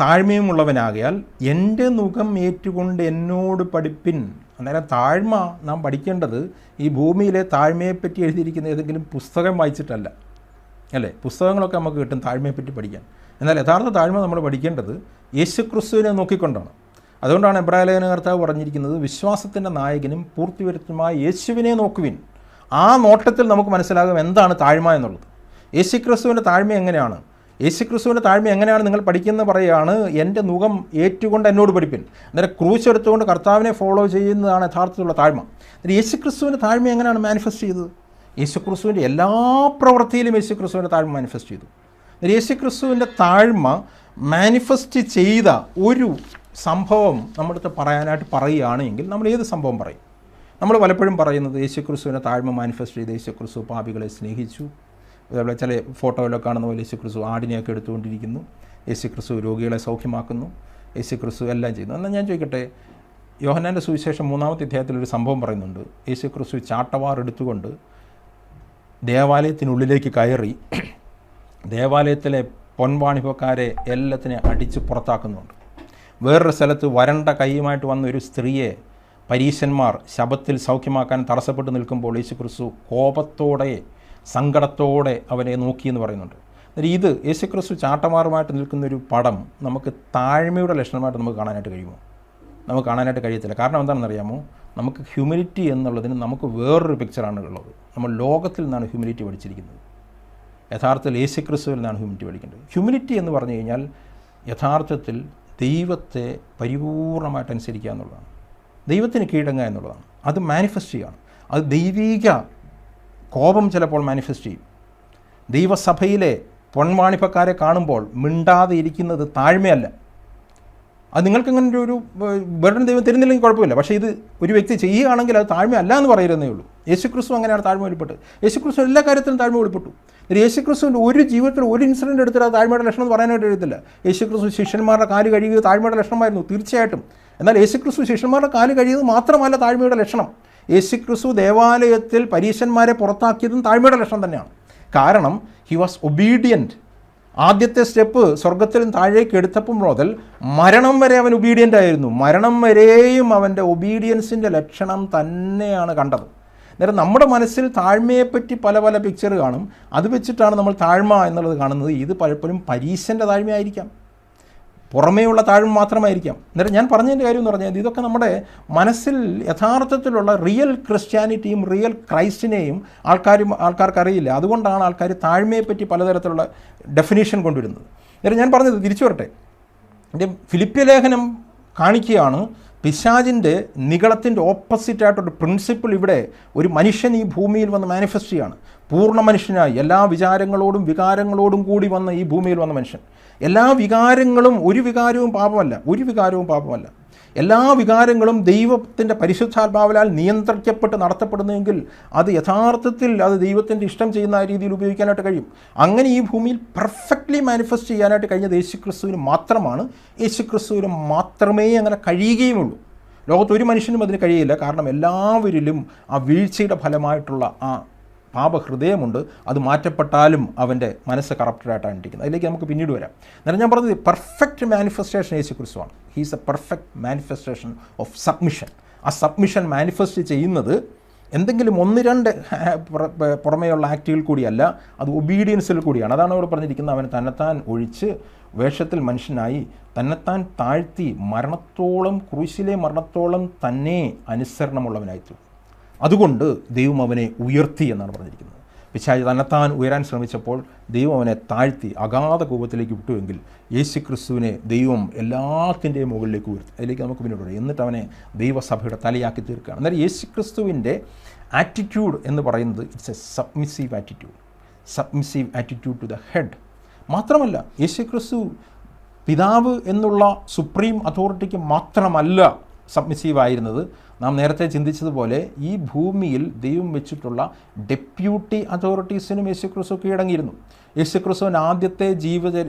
താഴ്മയും ഉള്ളവനാകയാൽ എൻ്റെ മുഖം ഏറ്റുകൊണ്ട് എന്നോട് പഠിപ്പിൻ. അന്നേരം താഴ്മ നാം പഠിക്കേണ്ടത് ഈ ഭൂമിയിലെ താഴ്മയെപ്പറ്റി എഴുതിയിരിക്കുന്ന ഏതെങ്കിലും പുസ്തകം വായിച്ചിട്ടല്ല, അല്ലേ? പുസ്തകങ്ങളൊക്കെ നമുക്ക് കിട്ടും താഴ്മയെപ്പറ്റി പഠിക്കാൻ. എന്നാൽ യഥാർത്ഥ താഴ്മ നമ്മൾ പഠിക്കേണ്ടത് യേശുക്രിസ്തുവിനെ നോക്കിക്കൊണ്ടാണ്. അതുകൊണ്ടാണ് എബ്രായലേഖന കർത്താവ് പറഞ്ഞിരിക്കുന്നത്, വിശ്വാസത്തിൻ്റെ നായകനും പൂർത്തിവരുത്തുമായ യേശുവിനെ നോക്കുവിൻ. ആ നോട്ടത്തിൽ നമുക്ക് മനസ്സിലാകും എന്താണ് താഴ്മ എന്നുള്ളത്. യേശുക്രിസ്തുവിൻ്റെ താഴ്മ എങ്ങനെയാണ്? യേശുക്രിസ്തുവിൻ്റെ താഴ്മ എങ്ങനെയാണ് നിങ്ങൾ പഠിക്കുന്നത് പറയുകയാണ്, എൻ്റെ മുഖം ഏറ്റുകൊണ്ട് എന്നോട് പഠിപ്പിൻ. അന്നേരം ക്രൂശ് എടുത്തുകൊണ്ട് കർത്താവിനെ ഫോളോ ചെയ്യുന്നതാണ് യഥാർത്ഥത്തിലുള്ള താഴ്മ. യേശുക്രിസ്തുവിൻ്റെ താഴ്മ എങ്ങനെയാണ് മാനിഫെസ്റ്റ് ചെയ്തത്? യേശുക്രിസ്തുവിൻ്റെ എല്ലാ പ്രവൃത്തിയിലും യേശുക്രിസ്തുവിൻ്റെ താഴ്മ മാനിഫെസ്റ്റ് ചെയ്തു. യേശുക്രിസ്തുവിൻ്റെ താഴ്മ മാനിഫെസ്റ്റ് ചെയ്ത ഒരു സംഭവം നമ്മുടെ അടുത്ത് പറയാനായിട്ട് പറയുകയാണെങ്കിൽ നമ്മൾ ഏത് സംഭവം പറയും? നമ്മൾ പലപ്പോഴും പറയുന്നത് യേശുക്രിസ്തുവിൻ്റെ താഴ്മ മാനിഫെസ്റ്റ് ചെയ്ത് യേശുക്രിസ്തു പാപികളെ സ്നേഹിച്ചു. അതേപോലെ ചില ഫോട്ടോയിലൊക്കെ കാണുന്ന പോലെ യേശുക്രിസ്തു ആടിനെയൊക്കെ എടുത്തുകൊണ്ടിരിക്കുന്നു, യേശുക്രിസ്തു രോഗികളെ സൗഖ്യമാക്കുന്നു, യേശുക്രിസ്തു എല്ലാം ചെയ്യുന്നു. എന്നാൽ ഞാൻ ചോദിക്കട്ടെ, യോഹന്നാൻ്റെ സുവിശേഷം 3-ാമത്തെ അധ്യായത്തിലൊരു സംഭവം പറയുന്നുണ്ട്. യേശുക്രിസ്തു ചാട്ടവാർ എടുത്തുകൊണ്ട് ദേവാലയത്തിനുള്ളിലേക്ക് കയറി ദേവാലയത്തിലെ പൊൻവാണിഭക്കാരെ എല്ലാത്തിനെ അടിച്ച് പുറത്താക്കുന്നുണ്ട്. വേറൊരു സ്ഥലത്ത് വരണ്ട കൈയുമായിട്ട് വന്ന ഒരു സ്ത്രീയെ പരീശന്മാർ ശബത്തിൽ സൗഖ്യമാക്കാൻ തടസ്സപ്പെട്ട് നിൽക്കുമ്പോൾ യേശുക്രിസ്തു കോപത്തോടെ സങ്കടത്തോടെ അവനെ നോക്കിയെന്ന് പറയുന്നുണ്ട്. ഇത് യേശുക്രിസ്തു ചാട്ടമാറുമായിട്ട് നിൽക്കുന്നൊരു പടം നമുക്ക് താഴ്മയുടെ ലക്ഷണമായിട്ട് നമുക്ക് കാണാനായിട്ട് കഴിയുമോ? നമുക്ക് കാണാനായിട്ട് കഴിയത്തില്ല. കാരണം എന്താണെന്നറിയാമോ? നമുക്ക് ഹ്യൂമിലിറ്റി എന്നുള്ളതിന് നമുക്ക് വേറൊരു പിക്ചറാണ് ഉള്ളത്. നമ്മൾ ലോകത്തിൽ നിന്നാണ് ഹ്യൂമിലിറ്റി പഠിച്ചിരിക്കുന്നത്. യഥാർത്ഥത്തിൽ യേശുക്രിസ്തുവിൽ നിന്നാണ് ഹ്യൂമിലിറ്റി പഠിക്കേണ്ടത്. ഹ്യൂമിലിറ്റി എന്ന് പറഞ്ഞു കഴിഞ്ഞാൽ യഥാർത്ഥത്തിൽ ദൈവത്തെ പരിപൂർണമായിട്ട് അനുസരിക്കുക എന്നുള്ളതാണ്. ദൈവത്തിന് കീഴടങ്ങുക എന്നുള്ളതാണ്. അത് മാനിഫെസ്റ്റ് ചെയ്യുകയാണ്. അത് ദൈവീക കോപം ചിലപ്പോൾ മാനിഫെസ്റ്റ് ചെയ്യും. ദൈവസഭയിലെ പൊൻവാണിഭക്കാരെ കാണുമ്പോൾ മിണ്ടാതെ ഇരിക്കുന്നത് താഴ്മയല്ല. അത് നിങ്ങൾക്ക് അങ്ങനെ ഒരു ബർഡൻ ദൈവം തരുന്നില്ലെങ്കിൽ കുഴപ്പമില്ല. പക്ഷേ ഇത് ഒരു വ്യക്തി ചെയ്യുകയാണെങ്കിൽ അത് താഴ്മ അല്ല എന്ന് പറയുന്നേ ഉള്ളൂ. യേശുക്രിസ്തു അങ്ങനെയാണ് താഴ്മ വെളിപ്പെട്ടത്. യേശുക്രിസ്തു എല്ലാ കാര്യത്തിലും താഴ്മ വെളിപ്പെട്ടു. യേശുക്രിസ്തുവിൻ്റെ ഒരു ജീവിതത്തിൽ ഒരു ഇൻസിഡൻറ്റ് എടുത്തിട്ട് താഴ്മയുടെ ലക്ഷണം എന്ന് പറയാനായിട്ട് എഴുതില്ല. യേശുക്രിസ്തു ശിഷ്യന്മാരുടെ കാല് കഴുകിയത് താഴ്മയുടെ ലക്ഷണമായിരുന്നു തീർച്ചയായിട്ടും. എന്നാൽ യേശുക്രിസ്തു ശിഷ്യന്മാരുടെ കാല് കഴുകിയത് മാത്രമല്ല താഴ്മയുടെ ലക്ഷണം. യേശുക്രിസ്തു ദേവാലയത്തിൽ പരീശന്മാരെ പുറത്താക്കിയതും താഴ്മയുടെ ലക്ഷണം തന്നെയാണ്. കാരണം ഹി വാസ് ഒബീഡിയൻറ്റ്. ആദ്യത്തെ സ്റ്റെപ്പ് സ്വർഗത്തിലും താഴേക്ക് എടുത്തപ്പോൾ മുതൽ മരണം വരെ അവൻ ഒബീഡിയൻ്റ് ആയിരുന്നു. മരണം വരെയും അവൻ്റെ ഒബീഡിയൻസിൻ്റെ ലക്ഷണം തന്നെയാണ് കണ്ടത്. അന്നേരം നമ്മുടെ മനസ്സിൽ താഴ്മയെപ്പറ്റി പല പല പിക്ചർ കാണും. അത് വെച്ചിട്ടാണ് നമ്മൾ താഴ്മ എന്നുള്ളത് കാണുന്നത്. ഇത് പലപ്പോഴും പരീശൻ്റെ താഴ്മയായിരിക്കാം, പുറമേയുള്ള താഴ്മ മാത്രമായിരിക്കാം. അന്നേരം ഞാൻ പറഞ്ഞതിൻ്റെ കാര്യം എന്ന് പറഞ്ഞാൽ ഇതൊക്കെ നമ്മുടെ മനസ്സിൽ യഥാർത്ഥത്തിലുള്ള റിയൽ ക്രിസ്ത്യാനിറ്റിയും റിയൽ ക്രൈസ്റ്റിനെയും ആൾക്കാർക്കറിയില്ല. അതുകൊണ്ടാണ് ആൾക്കാർ താഴ്മയെപ്പറ്റി പലതരത്തിലുള്ള ഡെഫിനേഷൻ കൊണ്ടുവരുന്നത്. അന്നേരം ഞാൻ പറഞ്ഞത് തിരിച്ചു വരട്ടെ. എൻ്റെ ഫിലിപ്പിയ ലേഖനം കാണിക്കുകയാണ് പിശാചിൻ്റെ നിഗളത്തിൻ്റെ ഓപ്പോസിറ്റായിട്ടൊരു പ്രിൻസിപ്പിൾ ഇവിടെ ഒരു മനുഷ്യൻ ഈ ഭൂമിയിൽ വന്ന് മാനിഫെസ്റ്റ് ചെയ്യാണ്. പൂർണ്ണ മനുഷ്യനായി എല്ലാ വിചാരങ്ങളോടും വികാരങ്ങളോടും കൂടി വന്ന ഈ ഭൂമിയിൽ വന്ന മനുഷ്യൻ. എല്ലാ വികാരങ്ങളും, ഒരു വികാരവും പാപമല്ല. എല്ലാ വികാരങ്ങളും ദൈവത്തിൻ്റെ പരിശുദ്ധാത്മാവിനാൽ നിയന്ത്രിക്കപ്പെട്ട് നടത്തപ്പെടുന്നെങ്കിൽ അത് യഥാർത്ഥത്തിൽ അത് ദൈവത്തിൻ്റെ ഇഷ്ടം ചെയ്യുന്ന രീതിയിൽ ഉപയോഗിക്കാനായിട്ട് കഴിയും. അങ്ങനെ ഈ ഭൂമിയിൽ പെർഫെക്റ്റ്ലി മാനിഫെസ്റ്റ് ചെയ്യാനായിട്ട് കഴിഞ്ഞത് യേശുക്രിസ്തുവിന് മാത്രമാണ്. യേശുക്രിസ്തുവിന് മാത്രമേ അങ്ങനെ കഴിയുകയുമുള്ളൂ. ലോകത്തൊരു മനുഷ്യനും അതിന് കഴിയില്ല. കാരണം എല്ലാവരിലും ആ വീഴ്ചയുടെ ഫലമായിട്ടുള്ള ആ പാപഹൃദയമുണ്ട്. അത് മാറ്റപ്പെട്ടാലും അവൻ്റെ മനസ്സ് കറപ്റ്റഡായിട്ടാണ് ഇരിക്കുന്നത്. അതിലേക്ക് നമുക്ക് പിന്നീട് വരാം. എന്നാൽ ഞാൻ പറഞ്ഞത് പെർഫെക്റ്റ് മാനിഫെസ്റ്റേഷൻ യേശുക്രിസ്തുവാണ്. He's a perfect manifestation of submission. ആ സബ്മിഷൻ മാനിഫെസ്റ്റ് ചെയ്യുന്നത് എന്തെങ്കിലും ഒന്ന് രണ്ട് പുറമേയുള്ള ആക്റ്റുകൾ കൂടിയല്ല, അത് ഒബീഡിയൻസിൽ കൂടിയാണ്. അതാണ് അവിടെ പറഞ്ഞിരിക്കുന്നത്. അവൻ തന്നെത്താൻ ഒഴിച്ച് വേഷത്തിൽ മനുഷ്യനായി തന്നെത്താൻ താഴ്ത്തി മരണത്തോളം, ക്രൂശിലെ മരണത്തോളം തന്നെ അനുസരണമുള്ളവനായിത്തീർന്നു. അതുകൊണ്ട് ദൈവം അവനെ ഉയർത്തി എന്നാണ് പറഞ്ഞിരിക്കുന്നത്. പിശാച് തന്നെത്താൻ ഉയരാൻ ശ്രമിച്ചപ്പോൾ ദൈവം അവനെ താഴ്ത്തി അഗാധ കൂപത്തിലേക്ക് വിട്ടുവെങ്കിൽ യേശുക്രിസ്തുവിനെ ദൈവം എല്ലാത്തിൻ്റെയും മുകളിലേക്ക് ഉയർത്തി. അതിലേക്ക് നമുക്ക് പിന്നീട് പറയാം. എന്നിട്ട് അവനെ ദൈവസഭയുടെ തലയാക്കി തീർക്കുകയാണ്. അന്നേരം യേശുക്രിസ്തുവിൻ്റെ ആറ്റിറ്റ്യൂഡ് എന്ന് പറയുന്നത് it's a submissive attitude to the head. മാത്രമല്ല യേശുക്രിസ്തു പിതാവ് എന്നുള്ള സുപ്രീം അതോറിറ്റിക്ക് മാത്രമല്ല സബ്മിസീവ് ആയിരുന്നത്. നാം നേരത്തെ ചിന്തിച്ചതുപോലെ ഈ ഭൂമിയിൽ ദൈവം വെച്ചിട്ടുള്ള ഡെപ്യൂട്ടി അതോറിറ്റീസിനും യേശുക്രിസ്തു കീഴടങ്ങിയിരുന്നു. യേശുക്രിസ്തുവിൻ്റെ ആദ്യത്തെ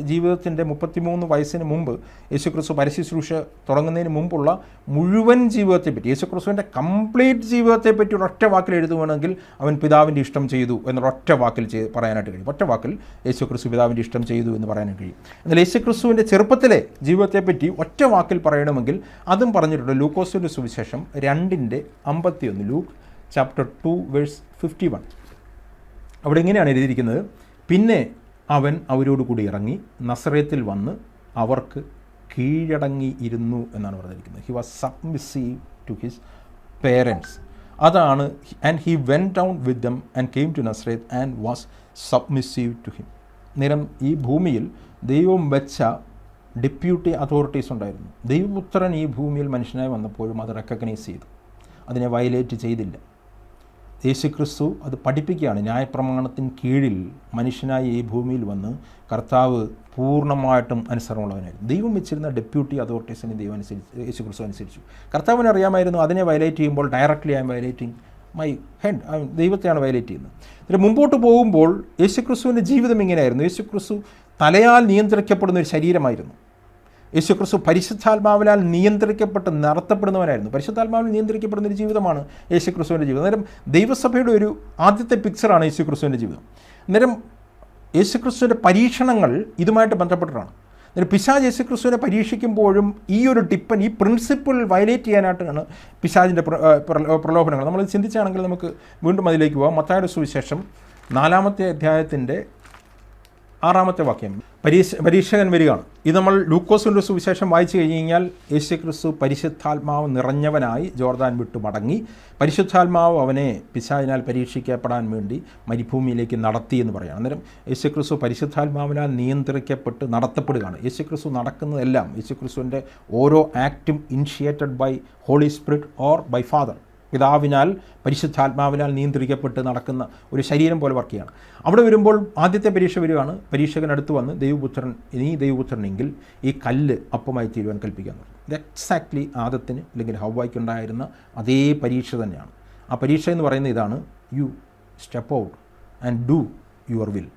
ജീവിതത്തിൻ്റെ 33 വയസ്സിന് മുമ്പ് യേശുക്രിസ്തു പരശുശ്രൂഷ തുടങ്ങുന്നതിന് മുമ്പുള്ള മുഴുവൻ ജീവിതത്തെപ്പറ്റി, യേശുക്രിസ്തുവിൻ്റെ കംപ്ലീറ്റ് ജീവിതത്തെപ്പറ്റി ഒരൊറ്റ വാക്കിൽ എഴുതുകയാണെങ്കിൽ അവൻ പിതാവിൻ്റെ ഇഷ്ടം ചെയ്തു എന്നുള്ള ഒറ്റ വാക്കിൽ പറയാനായിട്ട് കഴിയും. ഒറ്റ വാക്കിൽ യേശുക്രിസ്തു പിതാവിൻ്റെ ഇഷ്ടം ചെയ്തു എന്ന് പറയാനായിട്ട് കഴിയും. എന്നാൽ യേശുക്രിസ്തുവിൻ്റെ ചെറുപ്പത്തിലെ ജീവിതത്തെപ്പറ്റി ഒറ്റ വാക്കിൽ പറയണമെങ്കിൽ അതും പറഞ്ഞിട്ടുണ്ട്. ലൂക്കോസിൻ്റെ സുവിശേഷം 2:51, ലൂക്ക് ചാപ്റ്റർ 2 വേഴ്സ് 51. അവിടെ ഇങ്ങനെയാണ് എഴുതിയിരിക്കുന്നത്: പിന്നെ അവൻ അവരോട് കൂടി ഇറങ്ങി നസറേത്തിൽ വന്ന് അവർക്ക് കീഴടങ്ങി ഇരുന്നു എന്നാണ് പറഞ്ഞിരിക്കുന്നത്. He was submissive to his parents. അതാണ്. And he went down with them and came to Nazareth and was submissive to him. നേരം ഈ ഭൂമിയിൽ ദൈവം വെച്ച ഡെപ്യൂട്ടി അതോറിറ്റീസ് ഉണ്ടായിരുന്നു. ദൈവപുത്രൻ ഈ ഭൂമിയിൽ മനുഷ്യനായി വന്നപ്പോഴും അത് റെക്കഗ്നൈസ് ചെയ്തു, അതിനെ വയലേറ്റ് ചെയ്തില്ല. യേശുക്രിസ്തു അത് പഠിപ്പിക്കുകയാണ്. ന്യായപ്രമാണത്തിന് കീഴിൽ മനുഷ്യനായി ഈ ഭൂമിയിൽ വന്ന് കർത്താവ് പൂർണ്ണമായിട്ടും അനുസരണമുള്ളവനായിരുന്നു. ദൈവം വെച്ചിരുന്ന ഡെപ്യൂട്ടി അതോറിറ്റീസിനെ യേശുക്രിസ്തു അനുസരിച്ചു. കർത്താവിന് അറിയാമായിരുന്നു അതിനെ വയലേറ്റ് ചെയ്യുമ്പോൾ directly I am violating my head, ദൈവത്തെയാണ് വയലേറ്റ് ചെയ്യുന്നത്. ഇതിന് മുമ്പോട്ട് പോകുമ്പോൾ യേശുക്രിസ്തുവിൻ്റെ ജീവിതം ഇങ്ങനെയായിരുന്നു. യേശുക്രിസ്തു തലയാൽ നിയന്ത്രിക്കപ്പെടുന്ന ഒരു ശരീരമായിരുന്നു. യേശുക്രിസ്തു പരിശുദ്ധാത്മാവിനാൽ നിയന്ത്രിക്കപ്പെട്ട് നടത്തപ്പെടുന്നവനായിരുന്നു. പരിശുദ്ധാത്മാവിൽ നിയന്ത്രിക്കപ്പെടുന്ന ഒരു ജീവിതമാണ് യേശുക്രിസ്തുവിൻ്റെ ജീവിതം. അന്നേരം ദൈവസഭയുടെ ഒരു ആദ്യത്തെ പിക്ചറാണ് യേശുക്രിസ്തുവിൻ്റെ ജീവിതം. അന്നേരം യേശുക്രിസ്തുവിൻ്റെ പരീക്ഷണങ്ങൾ ഇതുമായിട്ട് ബന്ധപ്പെട്ടിട്ടാണ്. അന്നേരം പിശാച് യേശുക്രിസ്തുവിനെ പരീക്ഷിക്കുമ്പോഴും ഈ ഒരു ടിപ്പൻ, ഈ പ്രിൻസിപ്പിൾ വയലേറ്റ് ചെയ്യാനായിട്ടാണ് പിശാചിൻ്റെ പ്രലോഭനങ്ങൾ. നമ്മൾ ചിന്തിച്ചാണെങ്കിൽ നമുക്ക് വീണ്ടും അതിലേക്ക് പോകാം. മത്തായിയുടെ സുവിശേഷം 4-ാമത്തെ അധ്യായത്തിൻ്റെ 6-ാമത്തെ വാക്യം. പരീക്ഷകൻ വരികയാണ്. ഇത് നമ്മൾ ലൂക്കോസിൻ്റെ സുവിശേഷം വായിച്ചു കഴിഞ്ഞാൽ യേശുക്രിസ്തു പരിശുദ്ധാത്മാവ് നിറഞ്ഞവനായി ജോർദാൻ വിട്ടു മടങ്ങി. പരിശുദ്ധാത്മാവ് അവനെ പിശാചിനാൽ പരീക്ഷിക്കപ്പെടാൻ വേണ്ടി മരുഭൂമിയിലേക്ക് നടത്തി എന്ന് പറയുകയാണ്. അന്നേരം യേശുക്രിസ്തു പരിശുദ്ധാത്മാവിനാൽ നിയന്ത്രിക്കപ്പെട്ട് നടത്തപ്പെടുകയാണ്. യേശുക്രിസ്തു നടക്കുന്നതെല്ലാം, യേശുക്രിസ്തുവിൻ്റെ ഓരോ ആക്റ്റും initiated by Holy Spirit or by Father, പിതാവിനാൽ പരിശുദ്ധാത്മാവിനാൽ നിയന്ത്രിക്കപ്പെട്ട് നടക്കുന്ന ഒരു ശരീരം പോലെ വർക്ക് ചെയ്യുകയാണ്. അവിടെ വരുമ്പോൾ ആദ്യത്തെ പരീക്ഷ വരികയാണ്. പരീക്ഷകനടുത്ത് വന്ന് നീ ദൈവപുത്രനെങ്കിൽ ഈ കല്ല് അപ്പമായി തീരുവാൻ കൽപ്പിക്കാൻ. ഇത് എക്സാക്ട്ലി ആദത്തിന് അല്ലെങ്കിൽ ഹവ്വായ്ക്കുണ്ടായിരുന്ന അതേ പരീക്ഷ തന്നെയാണ്. ആ പരീക്ഷ എന്ന് പറയുന്നത് ഇതാണ്: you step out and do your will.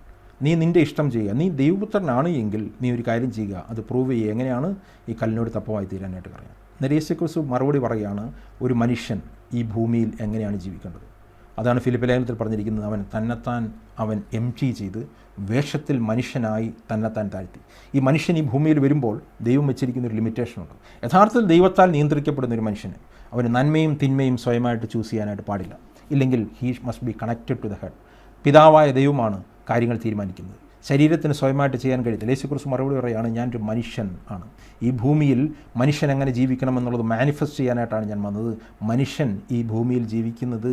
നീ നിൻ്റെ ഇഷ്ടം ചെയ്യുക. നീ ദൈവപുത്രനാണ് എങ്കിൽ നീ ഒരു കാര്യം ചെയ്യുക, അത് പ്രൂവ് ചെയ്യുക. എങ്ങനെയാണ്? ഈ കല്ലിനോട് തപ്പമായി തീരാനായിട്ട് പറയാം. യേശുക്രിസ്തു മറുപടി പറയുകയാണ്, ഒരു മനുഷ്യൻ ഈ ഭൂമിയിൽ എങ്ങനെയാണ് ജീവിക്കേണ്ടത്. അതാണ് ഫിലിപ്പി ലേഖനത്തിൽ പറഞ്ഞിരിക്കുന്നത്. അവൻ തന്നെത്താൻ എംപ്റ്റി ചെയ്ത് വേഷത്തിൽ മനുഷ്യനായി തന്നെത്താൻ താഴ്ത്തി. ഈ മനുഷ്യൻ ഈ ഭൂമിയിൽ വരുമ്പോൾ ദൈവം വെച്ചിരിക്കുന്നൊരു ലിമിറ്റേഷനുണ്ട്. യഥാർത്ഥത്തിൽ ദൈവത്താൽ നിയന്ത്രിക്കപ്പെടുന്ന ഒരു മനുഷ്യന് അവന് നന്മയും തിന്മയും സ്വയമായിട്ട് ചൂസ് ചെയ്യാനായിട്ട് പാടില്ല. ഇല്ലെങ്കിൽ he must be connected to the head. പിതാവായ ദൈവമാണ് കാര്യങ്ങൾ തീരുമാനിക്കുന്നത്. ശരീരത്തിന് സ്വയമായിട്ട് ചെയ്യാൻ കഴിയത്തില്ല. യേശുക്രിസ്തു മറുപടി പറയുകയാണ്, ഞാനൊരു മനുഷ്യൻ ആണ്. ഈ ഭൂമിയിൽ മനുഷ്യൻ എങ്ങനെ ജീവിക്കണമെന്നുള്ളത് മാനിഫെസ്റ്റ് ചെയ്യാനായിട്ടാണ് ഞാൻ വന്നത്. മനുഷ്യൻ ഈ ഭൂമിയിൽ ജീവിക്കുന്നത്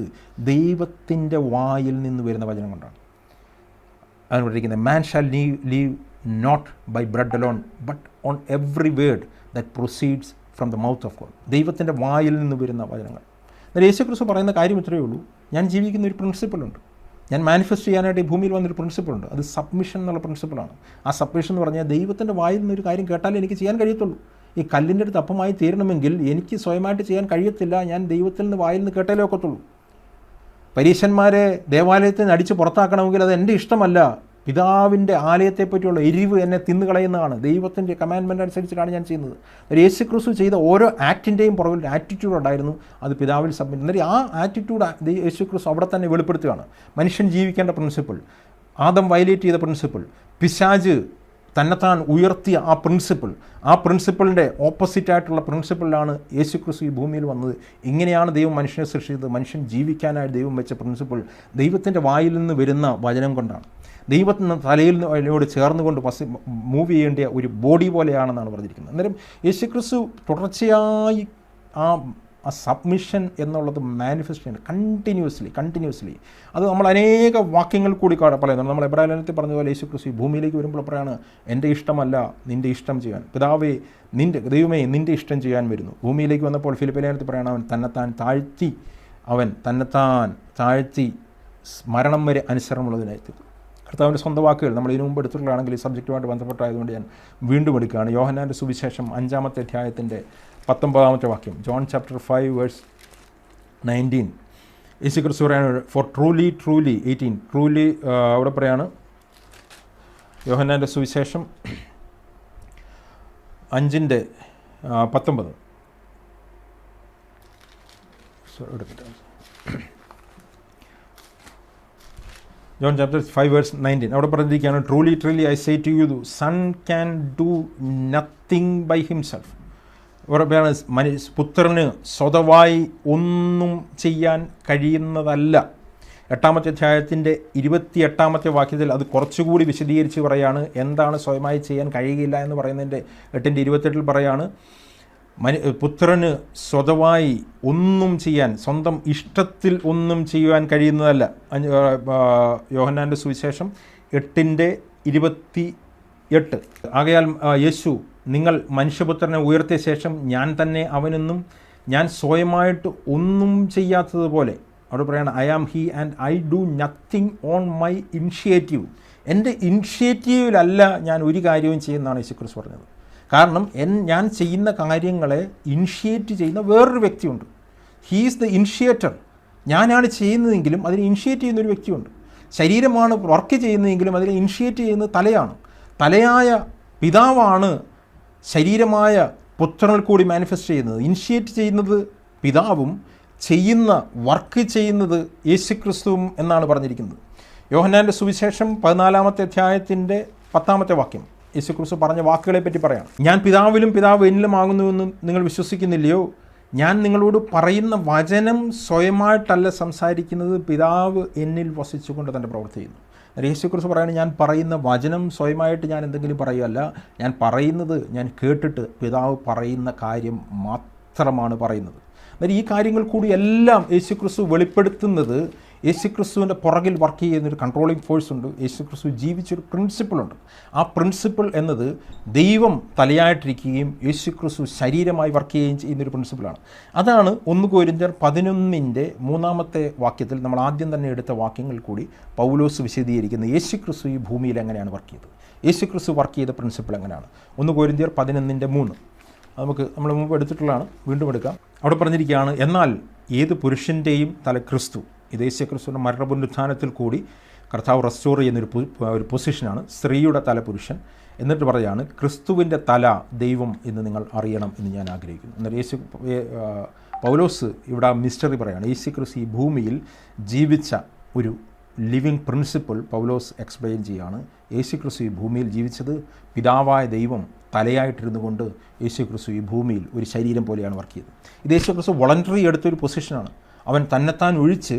ദൈവത്തിൻ്റെ വായിൽ നിന്ന് വരുന്ന വചനം കൊണ്ടാണ്. അതാണ് പറഞ്ഞിരിക്കുന്നത്, man shall live not by bread alone but on every word that proceeds from the mouth of God. ദൈവത്തിൻ്റെ വായിൽ നിന്ന് വരുന്ന വചനങ്ങൾ. എന്നാൽ യേശുക്രിസ്തു പറയുന്ന കാര്യം ഇത്രയേ ഉള്ളൂ, ഞാൻ ജീവിക്കുന്ന ഒരു പ്രിൻസിപ്പിളുണ്ട്. ഞാൻ മാനിഫെസ്റ്റ് ചെയ്യാനായിട്ട് ഈ ഭൂമിയിൽ വന്നൊരു പ്രിൻസിപ്പിളുണ്ട്. അത് സബ്മിഷൻ എന്നുള്ള പ്രിൻസിപ്പിളാണ്. ആ സബ്മിഷൻ എന്ന് പറഞ്ഞാൽ ദൈവത്തിൻ്റെ വായിൽ നിന്നൊരു കാര്യം കേട്ടാലേ എനിക്ക് ചെയ്യാൻ കഴിയത്തുള്ളൂ. ഈ കല്ലിൻ്റെ അടുത്ത് അപ്പമായി തീരണമെങ്കിൽ എനിക്ക് സ്വയമായിട്ട് ചെയ്യാൻ കഴിയത്തില്ല. ഞാൻ ദൈവത്തിൽ നിന്ന് വായിൽ നിന്ന് കേട്ടാലേ ഒക്കത്തുള്ളൂ. പരീശന്മാരെ ദേവാലയത്തിൽ നിന്ന് അടിച്ച് പുറത്താക്കണമെങ്കിൽ അത് എൻ്റെ ഇഷ്ടമല്ല. പിതാവിൻ്റെ ആലയത്തെപ്പറ്റിയുള്ള എരിവ് എന്നെ തിന്നുകളയുന്നതാണ്. ദൈവത്തിൻ്റെ കമാൻഡ്മെൻ്റ് അനുസരിച്ചിട്ടാണ് ഞാൻ ചെയ്യുന്നത്. യേശുക്രിസ്തു ചെയ്ത ഓരോ ആക്ടിൻ്റെയും പുറകിൽ ഒരു ആറ്റിറ്റ്യൂഡ് ഉണ്ടായിരുന്നു. അത് പിതാവിൽ സബ്മിറ്റ്. എന്നിട്ട് ആ ആറ്റിറ്റ്യൂഡ് യേശുക്രിസ്തു അവിടെ തന്നെ വെളിപ്പെടുത്തുകയാണ്. മനുഷ്യൻ ജീവിക്കേണ്ട പ്രിൻസിപ്പിൾ, ആദം വയലേറ്റ് ചെയ്ത പ്രിൻസിപ്പിൾ, പിശാച് തന്നെത്താൻ ഉയർത്തിയ ആ പ്രിൻസിപ്പിളിൻ്റെ ഓപ്പോസിറ്റായിട്ടുള്ള പ്രിൻസിപ്പിളിലാണ് യേശുക്രിസ്തു ഈ ഭൂമിയിൽ വന്നത്. ഇങ്ങനെയാണ് ദൈവം മനുഷ്യനെ സൃഷ്ടിച്ചത്. മനുഷ്യൻ ജീവിക്കാനായിട്ട് ദൈവം വെച്ച പ്രിൻസിപ്പിൾ ദൈവത്തിൻ്റെ വായിൽ നിന്ന് വരുന്ന വചനം കൊണ്ടാണ്. ദൈവത്തിന് തലയിലോട് ചേർന്നുകൊണ്ട് മൂവ് ചെയ്യേണ്ട ഒരു ബോഡി പോലെയാണെന്നാണ് പറഞ്ഞിരിക്കുന്നത്. അന്നേരം യേശുക്രിസ്തു തുടർച്ചയായി ആ സബ്മിഷൻ എന്നുള്ളത് മാനിഫെസ്റ്റ് ചെയ്യുന്നത് കണ്ടിന്യൂസ്ലി. അത് നമ്മൾ അനേക വാക്യങ്ങൾ കൂടി പറയുന്നുണ്ട്. നമ്മൾ എബ്രായ ലേഖനത്തിൽ പറഞ്ഞതുപോലെ യേശുക്രിസ്തു ഭൂമിയിലേക്ക് വരുമ്പോൾ പറയാണ്, എൻ്റെ ഇഷ്ടമല്ല നിൻ്റെ ഇഷ്ടം ചെയ്യാൻ. പിതാവേ ദൈവമേ നിൻ്റെ ഇഷ്ടം ചെയ്യാൻ വരുന്നു. ഭൂമിയിലേക്ക് വന്നപ്പോൾ ഫിലിപ്പി ലേഖനത്തിൽ പറയണം, അവൻ തന്നെത്താൻ താഴ്ത്തി മരണം വരെ അനുസരണമുള്ളതിനായി. കർത്താവിൻ്റെ സ്വന്തം വാക്കുകൾ നമ്മൾ ഇതിനു മുമ്പ് എടുത്തിട്ടുള്ളതാണെങ്കിൽ ഈ സബ്ജക്റ്റുമായിട്ട് ബന്ധപ്പെട്ടായതുകൊണ്ട് ഞാൻ വീണ്ടും എടുക്കുകയാണ്. യോഹന്നാൻ്റെ സുവിശേഷം 5-ാമത്തെ അധ്യായത്തിൻ്റെ 19-ാമത്തെ വാക്യം, ജോൺ ചാപ്റ്റർ 5 വേഴ്സ് 19. യേശുക്രിസ്തു പറയാണ്, ഫോർ ട്രൂലി 18 അവിടെ പറയാണ്, യോഹന്നാൻ്റെ സുവിശേഷം 5:19. ജോൺ ചാപ്റ്റർ 5 വേഴ്സ് 19 അവിടെ പറഞ്ഞിരിക്കുകയാണ്, truly I say to you son can do nothing by himself. പുത്രന് സ്വതവായി ഒന്നും ചെയ്യാൻ കഴിയുന്നതല്ല. 8-ാമത്തെ അധ്യായത്തിൻ്റെ 28-ാമത്തെ വാക്യത്തിൽ അത് കുറച്ചുകൂടി വിശദീകരിച്ച് പറയാണ് എന്താണ് സ്വയമായി ചെയ്യാൻ കഴിയില്ല എന്ന് പറയുന്നതിൻ്റെ 8:28 പറയാണ്, പുത്രന് സ്വതവായി ഒന്നും ചെയ്യാൻ, സ്വന്തം ഇഷ്ടത്തിൽ ഒന്നും ചെയ്യുവാൻ കഴിയുന്നതല്ല. യോഹന്നാൻ്റെ സുവിശേഷം 8:28. ആകയാൽ യേശു, നിങ്ങൾ മനുഷ്യപുത്രനെ ഉയർത്തിയ ശേഷം ഞാൻ തന്നെ അവനെന്നും ഞാൻ സ്വയമായിട്ട് ഒന്നും ചെയ്യാത്തതുപോലെ അവിടെ പറയാണ്, I am he and I do nothing on my initiative. എൻ്റെ ഇനിഷ്യേറ്റീവിലല്ല ഞാൻ ഒരു കാര്യവും ചെയ്യുന്നതാണ് യേശുക്രിസ്തു പറഞ്ഞത്. കാരണം ഞാൻ ചെയ്യുന്ന കാര്യങ്ങളെ ഇനിഷ്യേറ്റ് ചെയ്യുന്ന വേറൊരു വ്യക്തിയുണ്ട്. He is the initiator. ഞാനാണ് ചെയ്യുന്നതെങ്കിലും അതിനെ ഇനിഷ്യേറ്റ് ചെയ്യുന്നൊരു വ്യക്തിയുണ്ട്. ശരീരമാണ് വർക്ക് ചെയ്യുന്നതെങ്കിലും അതിനെ ഇനിഷ്യേറ്റ് ചെയ്യുന്നത് തലയായ പിതാവാണ് ശരീരമായ പുത്രനിൽ കൂടി മാനിഫെസ്റ്റ് ചെയ്യുന്നത്. ഇനിഷ്യേറ്റ് ചെയ്യുന്നത് പിതാവും ചെയ്യുന്ന വർക്ക് ചെയ്യുന്നത് യേശുക്രിസ്തുവും എന്നാണ് പറഞ്ഞിരിക്കുന്നത്. യോഹന്നാൻ്റെ സുവിശേഷം 14-ാമത്തെ അധ്യായത്തിൻ്റെ 10-ാമത്തെ വാക്യം യേശുക്രിസ്തു പറഞ്ഞ വാക്കുകളെ പറ്റി പറയാം. ഞാൻ പിതാവിലും പിതാവ് എന്നിലും ആകുന്നുവെന്ന് നിങ്ങൾ വിശ്വസിക്കുന്നില്ലയോ? ഞാൻ നിങ്ങളോട് പറയുന്ന വചനം സ്വയമായിട്ടല്ല സംസാരിക്കുന്നത്, പിതാവ് എന്നിൽ വസിച്ചുകൊണ്ട് തന്നെ പ്രവൃത്തി ചെയ്യുന്നു. യേശുക്രിസ്തു പറയുന്നത്, ഞാൻ പറയുന്ന വചനം സ്വയമായിട്ട് ഞാൻ എന്തെങ്കിലും പറയുകയല്ല, ഞാൻ പറയുന്നത് ഞാൻ കേട്ടിട്ട് പിതാവ് പറയുന്ന കാര്യം മാത്രമാണ് പറയുന്നത്. അതായത് ഈ കാര്യങ്ങൾ കൂടി എല്ലാം യേശുക്രിസ്തു വെളിപ്പെടുത്തുന്നത് യേശുക്രിസ്തുവിൻ്റെ പുറകിൽ വർക്ക് ചെയ്യുന്നൊരു കൺട്രോളിങ് ഫോഴ്സ് ഉണ്ട്. യേശുക്രിസ്തു ജീവിച്ചൊരു പ്രിൻസിപ്പിളുണ്ട്. ആ പ്രിൻസിപ്പിൾ എന്നത് ദൈവം തലയായിട്ടിരിക്കുകയും യേശുക്രിസ്തു ശരീരമായി വർക്ക് ചെയ്യുകയും ചെയ്യുന്നൊരു പ്രിൻസിപ്പിളാണ്. അതാണ് 1 കൊരിന്ത്യർ 11 3 വാക്യത്തിൽ നമ്മൾ ആദ്യം തന്നെ എടുത്ത വാക്യങ്ങൾ കൂടി പൗലോസ് വിശദീകരിക്കുന്നത് യേശുക്രിസ്തു ഈ ഭൂമിയിൽ എങ്ങനെയാണ് വർക്ക് ചെയ്തത്, യേശുക്രിസ്തു വർക്ക് ചെയ്ത പ്രിൻസിപ്പിൾ എങ്ങനെയാണ്. 1 കൊരിന്ത്യർ 11:3 നമുക്ക് നമ്മൾ മുമ്പ് എടുത്തിട്ടുള്ളതാണ്, വീണ്ടും എടുക്കാം. അവിടെ പറഞ്ഞിരിക്കുകയാണ്, എന്നാൽ ഏത് പുരുഷൻ്റെയും തല ക്രിസ്തു. ഇത് യേശുക്രിസ്തുവിൻ്റെ മരണപുനരുത്ഥാനത്തിൽ കൂടി കർത്താവ് റെസ്റ്റോർ ചെയ്യുന്നൊരു പൊസിഷനാണ്. സ്ത്രീയുടെ തല പുരുഷൻ. എന്നിട്ട് പറയുകയാണ്, ക്രിസ്തുവിൻ്റെ തല ദൈവം എന്ന് നിങ്ങൾ അറിയണം എന്ന് ഞാൻ ആഗ്രഹിക്കുന്നു. എന്നാൽ പൗലോസ് ഇവിടെ മിസ്റ്ററി പറയുകയാണ്. യേശുക്രിസ്തു ഈ ഭൂമിയിൽ ജീവിച്ച ഒരു ലിവിങ് പ്രിൻസിപ്പിൾ പൗലോസ് എക്സ്പ്ലെയിൻ ചെയ്യുകയാണ്. യേശുക്രിസ്തു ഈ ഭൂമിയിൽ ജീവിച്ചത് പിതാവായ ദൈവം തലയായിട്ടിരുന്നു കൊണ്ട് യേശുക്രിസ്തു ഈ ഭൂമിയിൽ ഒരു ശരീരം പോലെയാണ് വർക്ക് ചെയ്തത്. ഇത് യേശുക്രിസ്തു വോളണ്ടറി എടുത്തൊരു പൊസിഷനാണ്. അവൻ തന്നെത്താൻ ഒഴിച്ച്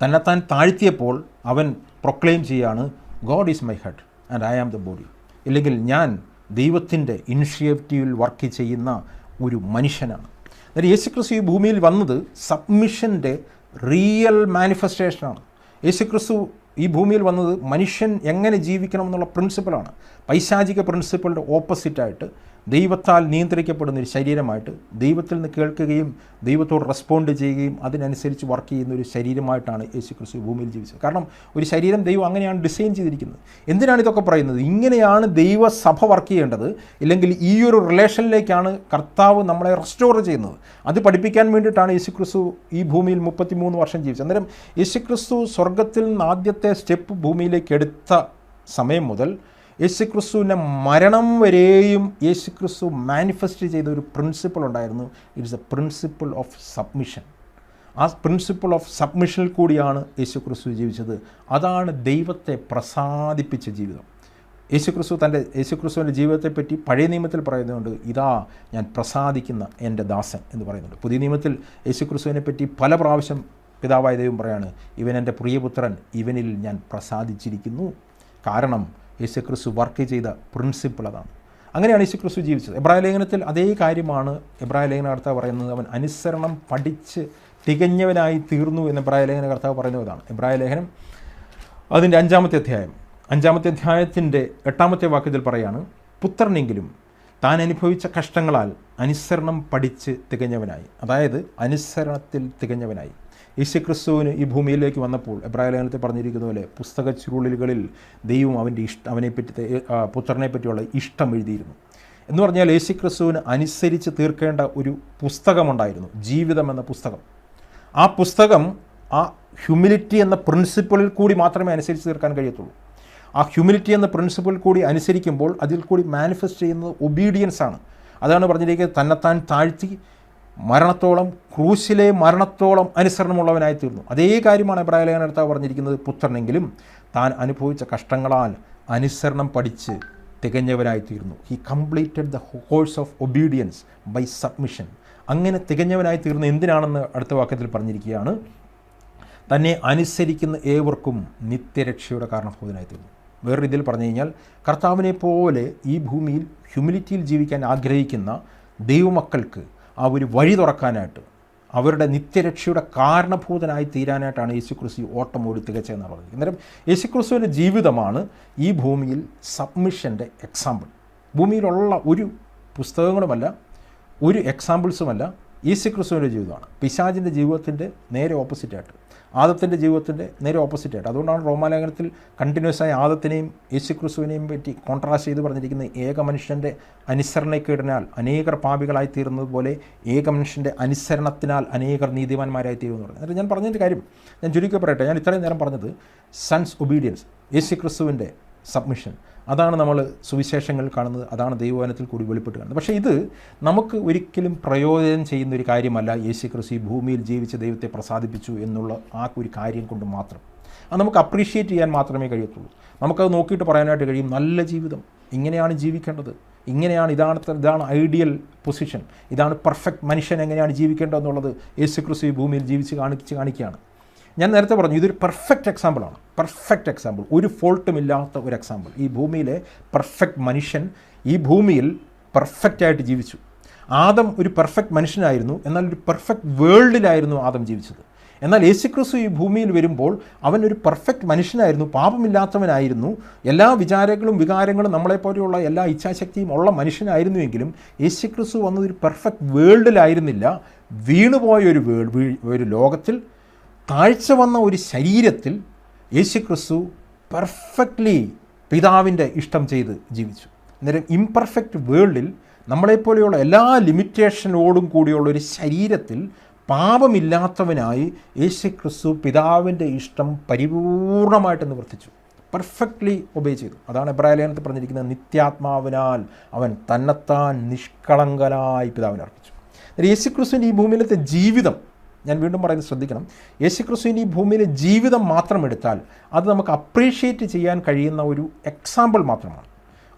തന്നെത്താൻ താഴ്ത്തിയപ്പോൾ അവൻ പ്രൊക്ലെയിം ചെയ്യുകയാണ്, God is my head and I am the body. ഇല്ലെങ്കിൽ ഞാൻ ദൈവത്തിൻ്റെ ഇനിഷ്യേറ്റീവിൽ വർക്ക് ചെയ്യുന്ന ഒരു മനുഷ്യനാണ്. അതായത് യേശുക്രിസ്തു ഈ ഭൂമിയിൽ വന്നത് സബ്മിഷൻ്റെ റിയൽ മാനിഫെസ്റ്റേഷനാണ്. യേശുക്രിസ്തു ഈ ഭൂമിയിൽ വന്നത് മനുഷ്യൻ എങ്ങനെ ജീവിക്കണം എന്നുള്ള പ്രിൻസിപ്പിളാണ്. പൈശാചിക പ്രിൻസിപ്പിളിൻ്റെ ഓപ്പോസിറ്റായിട്ട് ദൈവത്താൽ നിയന്ത്രിക്കപ്പെടുന്ന ഒരു ശരീരമായിട്ട്, ദൈവത്തിൽ നിന്ന് കേൾക്കുകയും ദൈവത്തോട് റെസ്പോണ്ട് ചെയ്യുകയും അതിനനുസരിച്ച് വർക്ക് ചെയ്യുന്ന ഒരു ശരീരമായിട്ടാണ് യേശുക്രിസ്തു ഭൂമിയിൽ ജീവിച്ചത്. കാരണം ഒരു ശരീരം ദൈവം അങ്ങനെയാണ് ഡിസൈൻ ചെയ്തിരിക്കുന്നത്. എന്തിനാണ് ഇതൊക്കെ പറയുന്നത്? ഇങ്ങനെയാണ് ദൈവസഭ വർക്ക് ചെയ്യേണ്ടത്. ഇല്ലെങ്കിൽ ഈ ഒരു റിലേഷനിലേക്കാണ് കർത്താവ് നമ്മളെ റെസ്റ്റോർ ചെയ്യുന്നത്. അത് പഠിപ്പിക്കാൻ വേണ്ടിയിട്ടാണ് യേശുക്രിസ്തു ഈ ഭൂമിയിൽ 33 വർഷം ജീവിച്ചത്. അന്നേരം യേശുക്രിസ്തു സ്വർഗത്തിൽ നിന്ന് ആദ്യത്തെ സ്റ്റെപ്പ് ഭൂമിയിലേക്ക് എടുത്ത സമയം മുതൽ യേശുക്രിസ്തുവിൻ്റെ മരണം വരെയും യേശുക്രിസ്തു മാനിഫെസ്റ്റ് ചെയ്ത ഒരു പ്രിൻസിപ്പിൾ ഉണ്ടായിരുന്നു. It's A principle of submission. ആ പ്രിൻസിപ്പിൾ ഓഫ് സബ്മിഷനിൽ കൂടിയാണ് യേശുക്രിസ്തു ജീവിച്ചത്. അതാണ് ദൈവത്തെ പ്രസാദിപ്പിച്ച ജീവിതം. യേശുക്രിസ്തുവിൻ്റെ ജീവിതത്തെപ്പറ്റി പഴയ നിയമത്തിൽ പറയുന്നുണ്ട്, ഇതാ ഞാൻ പ്രസാദിക്കുന്ന എൻ്റെ ദാസൻ എന്ന് പറയുന്നുണ്ട്. പുതിയ നിയമത്തിൽ യേശുക്രിസ്തുവിനെ പറ്റി പല പ്രാവശ്യം പിതാവായ ദൈവം പറയാണ്, ഇവൻ എൻ്റെ പ്രിയപുത്രൻ, ഇവനിൽ ഞാൻ പ്രസാദിച്ചിരിക്കുന്നു. കാരണം യേശുക്രിസ്തു വർക്ക് ചെയ്ത പ്രിൻസിപ്പിൾ അതാണ്. അങ്ങനെയാണ് യേശുക്രിസ്തു ജീവിച്ചത്. എബ്രായ ലേഖനത്തിൽ അതേ കാര്യമാണ് എബ്രായ ലേഖന കർത്താവ് പറയുന്നത്. അവൻ അനുസരണം പഠിച്ച് തികഞ്ഞവനായി തീർന്നു എന്ന് എബ്രായ ലേഖന കർത്താവ് പറയുന്നതാണ്. എബ്രായ ലേഖനം അതിൻ്റെ 5-ാമത്തെ അധ്യായം 5-ാമത്തെ അധ്യായത്തിൻ്റെ 8-ാമത്തെ വാക്യത്തിൽ പറയാണ്, പുത്രനെങ്കിലും താൻ അനുഭവിച്ച കഷ്ടങ്ങളാൽ അനുസരണം പഠിച്ച് തികഞ്ഞവനായി. അതായത് അനുസരണത്തിൽ തികഞ്ഞവനായി. യേശുക്രിസ്തുവിന് ഈ ഭൂമിയിലേക്ക് വന്നപ്പോൾ എബ്രായ ലേഖനത്തിൽ പറഞ്ഞിരിക്കുന്ന പോലെ പുസ്തക ചുരുളുകളിൽ ദൈവം അവനെപ്പറ്റി പുത്രനെ പറ്റിയുള്ള ഇഷ്ടം എഴുതിയിരുന്നു. എന്ന് പറഞ്ഞാൽ യേശുക്രിസ്തുവിന് അനുസരിച്ച് തീർക്കേണ്ട ഒരു പുസ്തകമുണ്ടായിരുന്നു, ജീവിതം എന്ന പുസ്തകം. ആ പുസ്തകം ആ ഹ്യൂമിലിറ്റി എന്ന പ്രിൻസിപ്പിളിൽ കൂടി മാത്രമേ അനുസരിച്ച് തീർക്കാൻ കഴിയത്തുള്ളൂ. ആ ഹ്യൂമിലിറ്റി എന്ന പ്രിൻസിപ്പിൾ കൂടി അനുസരിക്കുമ്പോൾ അതിൽ കൂടി മാനിഫെസ്റ്റ് ചെയ്യുന്നത് ഒബീഡിയൻസ് ആണ്. അതാണ് പറഞ്ഞിരിക്കുന്നത്, തന്നെത്താൻ താഴ്ത്തി മരണത്തോളം, ക്രൂശിലെ മരണത്തോളം അനുസരണമുള്ളവനായി തീർന്നു. അതേ കാര്യമാണ് എബ്രായ ലേഖനകർത്താവ് പറഞ്ഞിരിക്കുന്നത്, പുത്രനെങ്കിലും താൻ അനുഭവിച്ച കഷ്ടങ്ങളാൽ അനുസരണം പഠിച്ച് തികഞ്ഞവനായി തീർന്നു. He completed the course of obedience by submission. അങ്ങനെ തികഞ്ഞവനായി തീർന്നു എന്തിനാണെന്ന് അടുത്ത വാക്യത്തിൽ പറഞ്ഞിരിക്കുകയാണ്, തന്നെ അനുസരിക്കുന്ന ഏവർക്കും നിത്യരക്ഷയുടെ കാരണഭൂതനായി തീർന്നു. വേറെ രീതിയിൽ പറഞ്ഞു കഴിഞ്ഞാൽ, കർത്താവിനെ പോലെ ഈ ഭൂമിയിൽ ഹ്യൂമിലിറ്റിയിൽ ജീവിക്കാൻ ആഗ്രഹിക്കുന്ന ദൈവമക്കൾക്ക് ആ ഒരു വഴി തുറക്കാനായിട്ട്, അവരുടെ നിത്യരക്ഷയുടെ കാരണഭൂതനായി തീരാനായിട്ടാണ് യേശുക്രിസ്തു ഓട്ടം ഓടി തികച്ചതെന്നാണ് പറഞ്ഞത്. അന്നേരം യേശുക്രിസ്തുവിൻ്റെ ജീവിതമാണ് ഈ ഭൂമിയിൽ സബ്മിഷൻ്റെ എക്സാമ്പിൾ. ഭൂമിയിലുള്ള ഒരു പുസ്തകങ്ങളുമല്ല, ഒരു എക്സാമ്പിൾസുമല്ല, യേശുക്രിസ്തുവിൻ്റെ ജീവിതമാണ്. പിശാചിൻ്റെ ജീവിതത്തിൻ്റെ നേരെ ഓപ്പോസിറ്റായിട്ട്, ആദത്തിൻ്റെ ജീവിതത്തിൻ്റെ നേരെ ഓപ്പോസിറ്റായിട്ട്. അതുകൊണ്ടാണ് റോമാലേഖനത്തിൽ കണ്ടിന്യൂസായി ആദത്തിനെയും യേശുക്രിസ്തുവിനെയും പറ്റി കോൺട്രാസ്റ്റ് ചെയ്ത് പറഞ്ഞിരിക്കുന്നത്, ഏക മനുഷ്യൻ്റെ അനുസരണക്കേടിനാൽ അനേകർ പാപികളായി തീർന്നത് പോലെ ഏക മനുഷ്യൻ്റെ അനുസരണത്തിനാൽ അനേകർ നീതിമാന്മാരായി തീരുമെന്ന് പറഞ്ഞു. എന്നിട്ട് ഞാൻ പറഞ്ഞതിൻ്റെ കാര്യം ഞാൻ ചുരുക്കി പറയട്ടെ. ഞാൻ ഇത്രയും നേരം പറഞ്ഞത് സൺസ് ഒബീഡിയൻസ്, യേശുക്രിസ്തുവിൻ്റെ സബ്മിഷൻ, അതാണ് നമ്മൾ സുവിശേഷങ്ങളിൽ കാണുന്നത്, അതാണ് ദൈവവചനത്തിൽ കൂടി വെളിപ്പെട്ട് കാണുന്നത്. പക്ഷേ ഇത് നമുക്ക് ഒരിക്കലും പ്രയോജനം ചെയ്യുന്ന ഒരു കാര്യമല്ല. യേശുക്രിസ്തു ഈ ഭൂമിയിൽ ജീവിച്ച് ദൈവത്തെ പ്രസാദിപ്പിച്ചു എന്നുള്ള ആ ഒരു കാര്യം കൊണ്ട് മാത്രം അത് നമുക്ക് അപ്രീഷിയേറ്റ് ചെയ്യാൻ മാത്രമേ കഴിയത്തുള്ളൂ. നമുക്കത് നോക്കിയിട്ട് പറയാനായിട്ട് കഴിയും, നല്ല ജീവിതം ഇങ്ങനെയാണ് ജീവിക്കേണ്ടത്, ഇതാണ് ഐഡിയൽ പൊസിഷൻ, ഇതാണ് പെർഫെക്റ്റ് മനുഷ്യൻ എങ്ങനെയാണ് ജീവിക്കേണ്ടതെന്നുള്ളത് യേശുക്രിസ്തു ഈ ഭൂമിയിൽ ജീവിച്ച് കാണിക്കുകയാണ്. ഞാൻ നേരത്തെ പറഞ്ഞു, ഇതൊരു പെർഫെക്റ്റ് എക്സാമ്പിളാണ്. പെർഫെക്റ്റ് എക്സാമ്പിൾ, ഒരു ഫോൾട്ടുമില്ലാത്ത ഒരു എക്സാമ്പിൾ. ഈ ഭൂമിയിലെ പെർഫെക്റ്റ് മനുഷ്യൻ ഈ ഭൂമിയിൽ പെർഫെക്റ്റായിട്ട് ജീവിച്ചു. ആദം ഒരു പെർഫെക്റ്റ് മനുഷ്യനായിരുന്നു, എന്നാൽ ഒരു പെർഫെക്റ്റ് വേൾഡിലായിരുന്നു ആദം ജീവിച്ചത്. എന്നാൽ യേശുക്രിസ്തു ഈ ഭൂമിയിൽ വരുമ്പോൾ അവനൊരു പെർഫെക്റ്റ് മനുഷ്യനായിരുന്നു, പാപമില്ലാത്തവനായിരുന്നു, എല്ലാ വികാരങ്ങളും നമ്മളെപ്പോലെയുള്ള എല്ലാ ഇച്ഛാശക്തിയും ഉള്ള മനുഷ്യനായിരുന്നുവെങ്കിലും യേശുക്രിസ്തു വന്നതൊരു പെർഫെക്റ്റ് വേൾഡിലായിരുന്നില്ല. വീണുപോയ ഒരു ലോകത്തിൽ, താഴ്ച വന്ന ഒരു ശരീരത്തിൽ യേശുക്രിസ്തു പെർഫെക്റ്റ്ലി പിതാവിൻ്റെ ഇഷ്ടം ചെയ്ത് ജീവിച്ചു. അന്നേരം ഇംപെർഫെക്റ്റ് വേൾഡിൽ നമ്മളെപ്പോലെയുള്ള എല്ലാ ലിമിറ്റേഷനോടും കൂടിയുള്ള ഒരു ശരീരത്തിൽ പാപമില്ലാത്തവനായി യേശുക്രിസ്തു പിതാവിൻ്റെ ഇഷ്ടം പരിപൂർണമായിട്ട് നിവർത്തിച്ചു, പെർഫെക്റ്റ്ലി ഒബേ ചെയ്തു. അതാണ് എബ്രായ ലേഖനത്തിൽ പറഞ്ഞിരിക്കുന്നത്, നിത്യാത്മാവിനാൽ അവൻ തന്നെത്താൻ നിഷ്കളങ്കനായി പിതാവിനെ അർപ്പിച്ചു. യേശുക്രിസ്തുവിൻ്റെ ഈ ഭൂമിയിലത്തെ ജീവിതം, ഞാൻ വീണ്ടും പറയുന്നത് ശ്രദ്ധിക്കണം, യേശുക്രിസ്തുവിൻ്റെ ഈ ഭൂമിയിലെ ജീവിതം മാത്രം എടുത്താൽ അത് നമുക്ക് അപ്രീഷിയേറ്റ് ചെയ്യാൻ കഴിയുന്ന ഒരു എക്സാമ്പിൾ മാത്രമാണ്.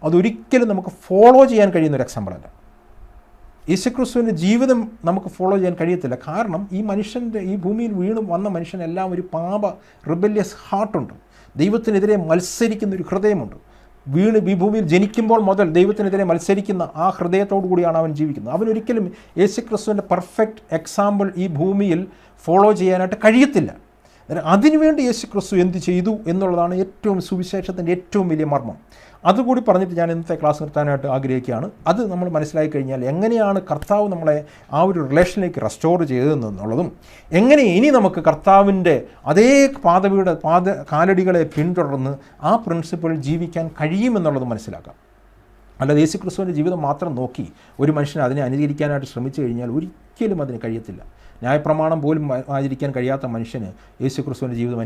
അതൊരിക്കലും നമുക്ക് ഫോളോ ചെയ്യാൻ കഴിയുന്ന ഒരു എക്സാമ്പിളല്ല. യേശുക്രിസ്തുവിൻ്റെ ജീവിതം നമുക്ക് ഫോളോ ചെയ്യാൻ കഴിയത്തില്ല. കാരണം ഈ ഭൂമിയിൽ വീണു വന്ന മനുഷ്യനെല്ലാം ഒരു റിബല്യസ് ഹാർട്ടുണ്ട്, ദൈവത്തിനെതിരെ മത്സരിക്കുന്ന ഒരു ഹൃദയമുണ്ട്. ഈ ഭൂമിയിൽ ജനിക്കുമ്പോൾ മുതൽ ദൈവത്തിനെതിരെ മത്സരിക്കുന്ന ആ ഹൃദയത്തോടു കൂടിയാണ് അവൻ ജീവിക്കുന്നത്. അവനൊരിക്കലും യേശുക്രിസ്തുവിൻ്റെ പെർഫെക്റ്റ് എക്സാമ്പിൾ ഈ ഭൂമിയിൽ ഫോളോ ചെയ്യാനായിട്ട് കഴിയത്തില്ല. അതിനുവേണ്ടി യേശുക്രിസ്തു എന്ത് ചെയ്തു എന്നുള്ളതാണ് സുവിശേഷത്തിൻ്റെ ഏറ്റവും വലിയ മർമ്മം. അതുകൂടി പറഞ്ഞിട്ട് ഞാൻ ഇന്നത്തെ ക്ലാസ് നിർത്താനായിട്ട് ആഗ്രഹിക്കുകയാണ്. അത് നമ്മൾ മനസ്സിലാക്കി കഴിഞ്ഞാൽ എങ്ങനെയാണ് കർത്താവ് നമ്മളെ ആ ഒരു റിലേഷനിലേക്ക് റെസ്റ്റോർ ചെയ്തതെന്നുള്ളതും, എങ്ങനെ ഇനി നമുക്ക് കർത്താവിൻ്റെ അതേ കാലടികളെ പിന്തുടർന്ന് ആ പ്രിൻസിപ്പിൾ ജീവിക്കാൻ കഴിയുമെന്നുള്ളത് മനസ്സിലാക്കാം. അല്ലാതെ യേശുക്രിസ്തുവിൻ്റെ ജീവിതം മാത്രം നോക്കി ഒരു മനുഷ്യൻ അതിനെ അനുകരിക്കാനായിട്ട് ശ്രമിച്ചു കഴിഞ്ഞാൽ ഒരിക്കലും അതിന് കഴിയത്തില്ല. ന്യായപ്രമാണം പോലും ആചരിക്കാൻ കഴിയാത്ത മനുഷ്യന് യേശുക്രിസ്തുവിൻ്റെ ജീവിതം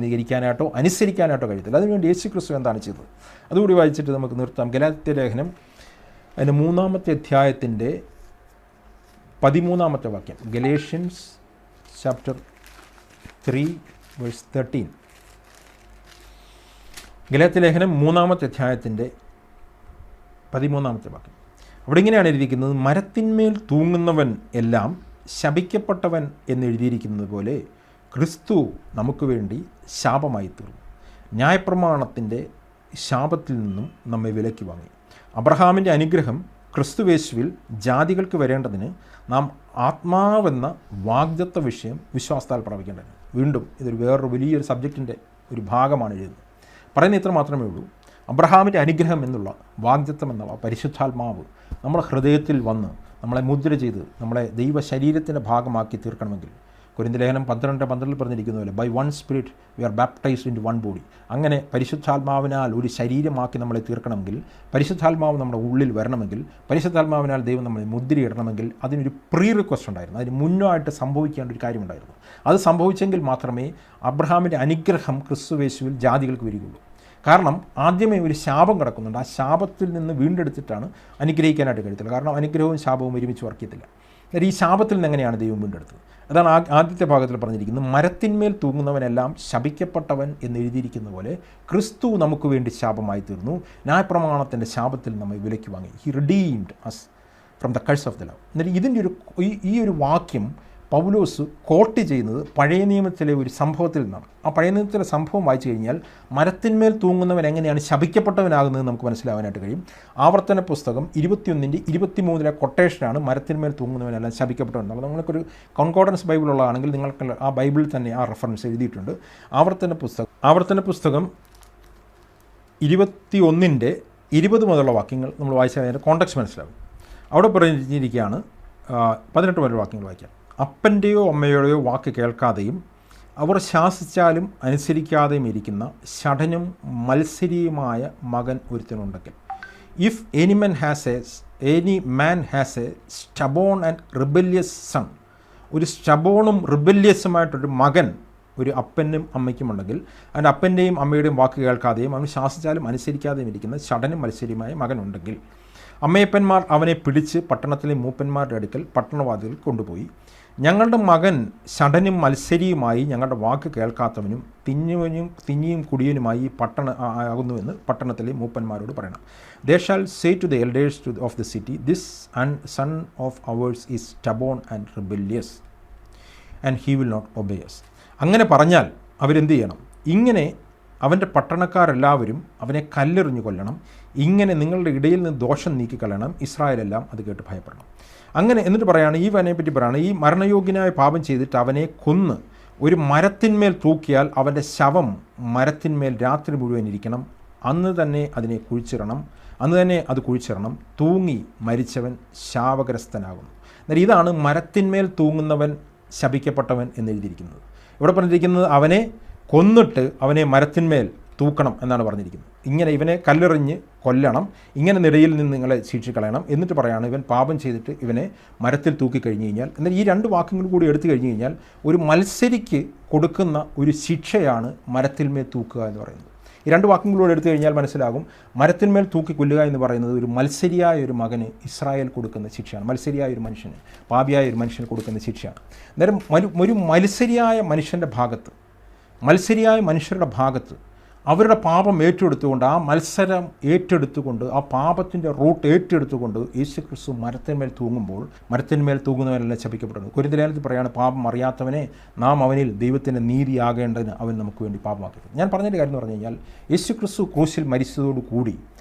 അനുസരിക്കാനായിട്ടോ കഴിയത്തില്ല. അതിനുവേണ്ടി യേശുക്രിസ്തു എന്താണ് ചെയ്തത് അതുകൂടി വായിച്ചിട്ട് നമുക്ക് നിർത്താം. ഗലാത്യ ലേഖനം അതിൻ്റെ 3-ാമത്തെ അധ്യായത്തിൻ്റെ 13-ാമത്തെ വാക്യം. Galatians chapter 3 verse 13. ഗലാത്യ ലേഖനം 3-ാമത്തെ അധ്യായത്തിൻ്റെ 13-ാമത്തെ വാക്യം. അവിടെ ഇങ്ങനെയാണ് എഴുതിയിരിക്കുന്നത്, മരത്തിന്മേൽ തൂങ്ങുന്നവൻ എല്ലാം ശപിക്കപ്പെട്ടവൻ എന്നെഴുതിയിരിക്കുന്നത് പോലെ ക്രിസ്തു നമുക്ക് വേണ്ടി ശാപമായി തീർന്നു, ന്യായപ്രമാണത്തിൻ്റെ ശാപത്തിൽ നിന്നും നമ്മെ വിലക്കി വാങ്ങി. അബ്രഹാമിൻ്റെ അനുഗ്രഹം ക്രിസ്തുവേശുവിൽ ജാതികൾക്ക് വരേണ്ടതിന് നാം ആത്മാവെന്ന വാഗ്ദത്ത വിഷയം വിശ്വാസത്താൽ പ്രാപിക്കേണ്ടത്. വീണ്ടും ഇതൊരു വേറൊരു വലിയൊരു സബ്ജക്റ്റിൻ്റെ ഒരു ഭാഗമാണ് എഴുതുന്നത്. പറയുന്ന ഇത്ര മാത്രമേ ഉള്ളൂ, അബ്രഹാമിൻ്റെ അനുഗ്രഹം എന്നുള്ള വാഗ്ദത്തം എന്നുള്ള പരിശുദ്ധാത്മാവ് നമ്മുടെ ഹൃദയത്തിൽ വന്ന് നമ്മളെ മുദ്ര ചെയ്ത് നമ്മളെ ദൈവ ശരീരത്തിൻ്റെ ഭാഗമാക്കി തീർക്കണമെങ്കിൽ, കൊരിന്ത്യർ ലേഖനം 12:12 പറഞ്ഞിരിക്കുന്ന പോലെ by one spirit we are baptised into one body, അങ്ങനെ പരിശുദ്ധാത്മാവിനാൽ ഒരു ശരീരമാക്കി നമ്മളെ തീർക്കണമെങ്കിൽ, പരിശുദ്ധാത്മാവ് നമ്മുടെ ഉള്ളിൽ വരണമെങ്കിൽ, പരിശുദ്ധാത്മാവിനാൽ ദൈവം നമ്മളെ മുദ്രയിടണമെങ്കിൽ അതിനൊരു പ്രീ റിക്വസ്റ്റ് ഉണ്ടായിരുന്നു. അതിന് മുന്നായിട്ട് സംഭവിക്കേണ്ട ഒരു കാര്യമുണ്ടായിരുന്നു. അത് സംഭവിച്ചെങ്കിൽ മാത്രമേ അബ്രഹാമിൻ്റെ അനുഗ്രഹം ക്രിസ്തുവേശുവിൽ ജാതികൾക്ക് വരികയുള്ളൂ. കാരണം ആദ്യമേ ഒരു ശാപം കിടക്കുന്നുണ്ട്, ആ ശാപത്തിൽ നിന്ന് വീണ്ടെടുത്തിട്ടാണ് അനുഗ്രഹിക്കാനായിട്ട് കഴിയത്തില്ല. കാരണം അനുഗ്രഹവും ശാപവും ഒരുമിച്ച് വർക്ക് ചെയ്യത്തില്ല. ഈ ശാപത്തിൽ നിന്ന് എങ്ങനെയാണ് ദൈവം വീണ്ടെടുത്തത്? അതാണ് ആദ്യത്തെ ഭാഗത്തിൽ പറഞ്ഞിരിക്കുന്നത്, മരത്തിന്മേൽ തൂങ്ങുന്നവനെല്ലാം ശപിക്കപ്പെട്ടവൻ എന്നെഴുതിയിരിക്കുന്ന പോലെ ക്രിസ്തു നമുക്ക് വേണ്ടി ശാപമായി തീർന്നു, ന്യായപ്രമാണത്തിൻ്റെ ശാപത്തിൽ നമ്മെ വിലക്കി വാങ്ങി. He redeemed us from the curse of the law. എന്നിട്ട് ഇതിൻ്റെ ഈ ഒരു വാക്യം പൗലോസ് കോട്ട് ചെയ്യുന്നത് പഴയ നിയമത്തിലെ ഒരു സംഭവത്തിൽ നിന്നാണ്. ആ പഴയ നിയമത്തിലെ സംഭവം വായിച്ചു കഴിഞ്ഞാൽ മരത്തിന്മേൽ തൂങ്ങുന്നവൻ എങ്ങനെയാണ് ശപിക്കപ്പെട്ടവനാകുന്നത് നമുക്ക് മനസ്സിലാവാനായിട്ട് കഴിയും. ആവർത്തന പുസ്തകം 21-23 കൊട്ടേഷനാണ് മരത്തിന്മേൽ തൂങ്ങുന്നവനെല്ലാം ശപിക്കപ്പെട്ടവൻ എന്നുള്ളത്. നിങ്ങൾക്കൊരു കോൺകോർഡൻസ് ബൈബിളുള്ളതാണെങ്കിൽ നിങ്ങൾക്ക് ആ ബൈബിളിൽ തന്നെ ആ റെഫറൻസ് എഴുതിയിട്ടുണ്ട്. ആവർത്തന പുസ്തകം 21-20 മുതലുള്ള വാക്യങ്ങൾ നമ്മൾ വായിച്ചാൽ അതിൻ്റെ കോണ്ടക്സ്റ്റ് മനസ്സിലാവും. അവിടെ പറഞ്ഞിരിക്കുകയാണ് 18 മുതലുള്ള വാക്യങ്ങൾ വായിക്കാം. അപ്പൻ്റെയോ അമ്മയുടെയോ വാക്ക് കേൾക്കാതെയും അവർ ശാസിച്ചാലും അനുസരിക്കാതെയും ഇരിക്കുന്ന ഷഠനും മത്സരിയുമായ മകൻ ഒരുത്തനുണ്ടെങ്കിൽ, if any man has a stubborn and rebellious son, ഒരു സ്റ്റബോണും റിബല്യസുമായിട്ടൊരു മകൻ ഒരു അപ്പനും അമ്മയ്ക്കും ഉണ്ടെങ്കിൽ, അതിൻ്റെ അപ്പൻ്റെയും അമ്മയുടെയും വാക്ക് കേൾക്കാതെയും അവൻ ശാസിച്ചാലും അനുസരിക്കാതെയും ഇരിക്കുന്ന ഷഠനും മത്സരിയുമായ മകനുണ്ടെങ്കിൽ, അമ്മയപ്പന്മാർ അവനെ പിടിച്ച് പട്ടണത്തിലെ മൂപ്പന്മാരുടെ അടുക്കൽ പട്ടണവാതിൽ കൊണ്ടുപോയി, ഞങ്ങളുടെ മകൻ ഷഠനും മത്സരിയുമായി ഞങ്ങളുടെ വാക്ക് കേൾക്കാത്തവനും തിന്നിയും കുടിയനുമായി ആകുന്നുവെന്ന് പട്ടണത്തിലെ മൂപ്പന്മാരോട് പറയണം. They shall say to the elders of the city, this son of ours is stubborn and rebellious and he will not obey us. അങ്ങനെ പറഞ്ഞാൽ അവരെന്ത് ചെയ്യണം? ഇങ്ങനെ അവൻ്റെ പട്ടണക്കാരെല്ലാവരും അവനെ കല്ലെറിഞ്ഞു കൊല്ലണം. ഇങ്ങനെ നിങ്ങളുടെ ഇടയിൽ നിന്ന് ദോഷം നീക്കിക്കളയണം. ഇസ്രായേലെല്ലാം അത് കേട്ട് ഭയപ്പെടണം. അങ്ങനെ എന്നിട്ട് പറയുകയാണ്, ഈ വനെപ്പറ്റി പറയുകയാണ്, ഈ മരണയോഗ്യനായ പാപം ചെയ്തിട്ട് അവനെ കൊന്ന് ഒരു മരത്തിന്മേൽ തൂക്കിയാൽ അവൻ്റെ ശവം മരത്തിന്മേൽ രാത്രി മുഴുവൻ ഇരിക്കണം, അന്ന് തന്നെ അതിനെ കുഴിച്ചിടണം, അന്ന് തന്നെ അത് കുഴിച്ചിടണം, തൂങ്ങി മരിച്ചവൻ ശാപഗ്രസ്തനാകുന്നു. എന്നാൽ ഇതാണ് മരത്തിന്മേൽ തൂങ്ങുന്നവൻ ശപിക്കപ്പെട്ടവൻ എന്നെഴുതിയിരിക്കുന്നത്. ഇവിടെ പറഞ്ഞിരിക്കുന്നത് അവനെ കൊന്നിട്ട് അവനെ മരത്തിന്മേൽ തൂക്കണം എന്നാണ് പറഞ്ഞിരിക്കുന്നത്. ഇങ്ങനെ ഇവനെ കല്ലെറിഞ്ഞ് കൊല്ലണം, ഇങ്ങനെ നിടയിൽ നിന്ന് നിങ്ങളെ ശിക്ഷിക്കളയണം. എന്നിട്ട് പറയാണ് ഇവൻ പാപം ചെയ്തിട്ട് ഇവനെ മരത്തിൽ തൂക്കിക്കഴിഞ്ഞ് കഴിഞ്ഞാൽ. എന്നാൽ ഈ രണ്ട് വാക്കുകൾ കൂടി എടുത്തു കഴിഞ്ഞ് കഴിഞ്ഞാൽ ഒരു മത്സരിക്ക് കൊടുക്കുന്ന ഒരു ശിക്ഷയാണ് മരത്തിന്മേൽ തൂക്കുക എന്ന് പറയുന്നത്. ഈ രണ്ട് വാക്കുകളൂടെ എടുത്തു കഴിഞ്ഞാൽ മനസ്സിലാകും, മരത്തിന്മേൽ തൂക്കി കൊല്ലുക എന്ന് പറയുന്നത് ഒരു മത്സരിയായ ഒരു മകന് ഇസ്രായേൽ കൊടുക്കുന്ന ശിക്ഷയാണ്. മത്സരിയായ ഒരു മനുഷ്യന്, പാപിയായ ഒരു മനുഷ്യന് കൊടുക്കുന്ന ശിക്ഷയാണ്. അന്നേരം ഒരു മത്സരിയായ മനുഷ്യൻ്റെ ഭാഗത്ത്, മത്സരിയായ മനുഷ്യരുടെ ഭാഗത്ത് അവരുടെ പാപം ഏറ്റെടുത്തുകൊണ്ട്, ആ മത്സരം ഏറ്റെടുത്തുകൊണ്ട്, ആ പാപത്തിൻ്റെ റൂട്ട് ഏറ്റെടുത്തുകൊണ്ട് യേശുക്രിസ്തു മരത്തിന്മേൽ തൂങ്ങുമ്പോൾ മരത്തിന്മേൽ തൂങ്ങുന്നവരെല്ലാം ശപിക്കപ്പെടുന്നു. കൊരിന്ത്യലേഖനത്തിൽ പറയാണ്, പാപം അറിയാത്തവനെ നാം അവനിൽ ദൈവത്തിൻ്റെ നീതിയാകേണ്ടതിന് അവൻ നമുക്ക് വേണ്ടി പാപമാക്കി. ഞാൻ പറഞ്ഞൊരു കാര്യം എന്ന് പറഞ്ഞു കഴിഞ്ഞാൽ, യേശുക്രിസ്തു ക്രൂശിൽ മരിച്ചതോടുകൂടി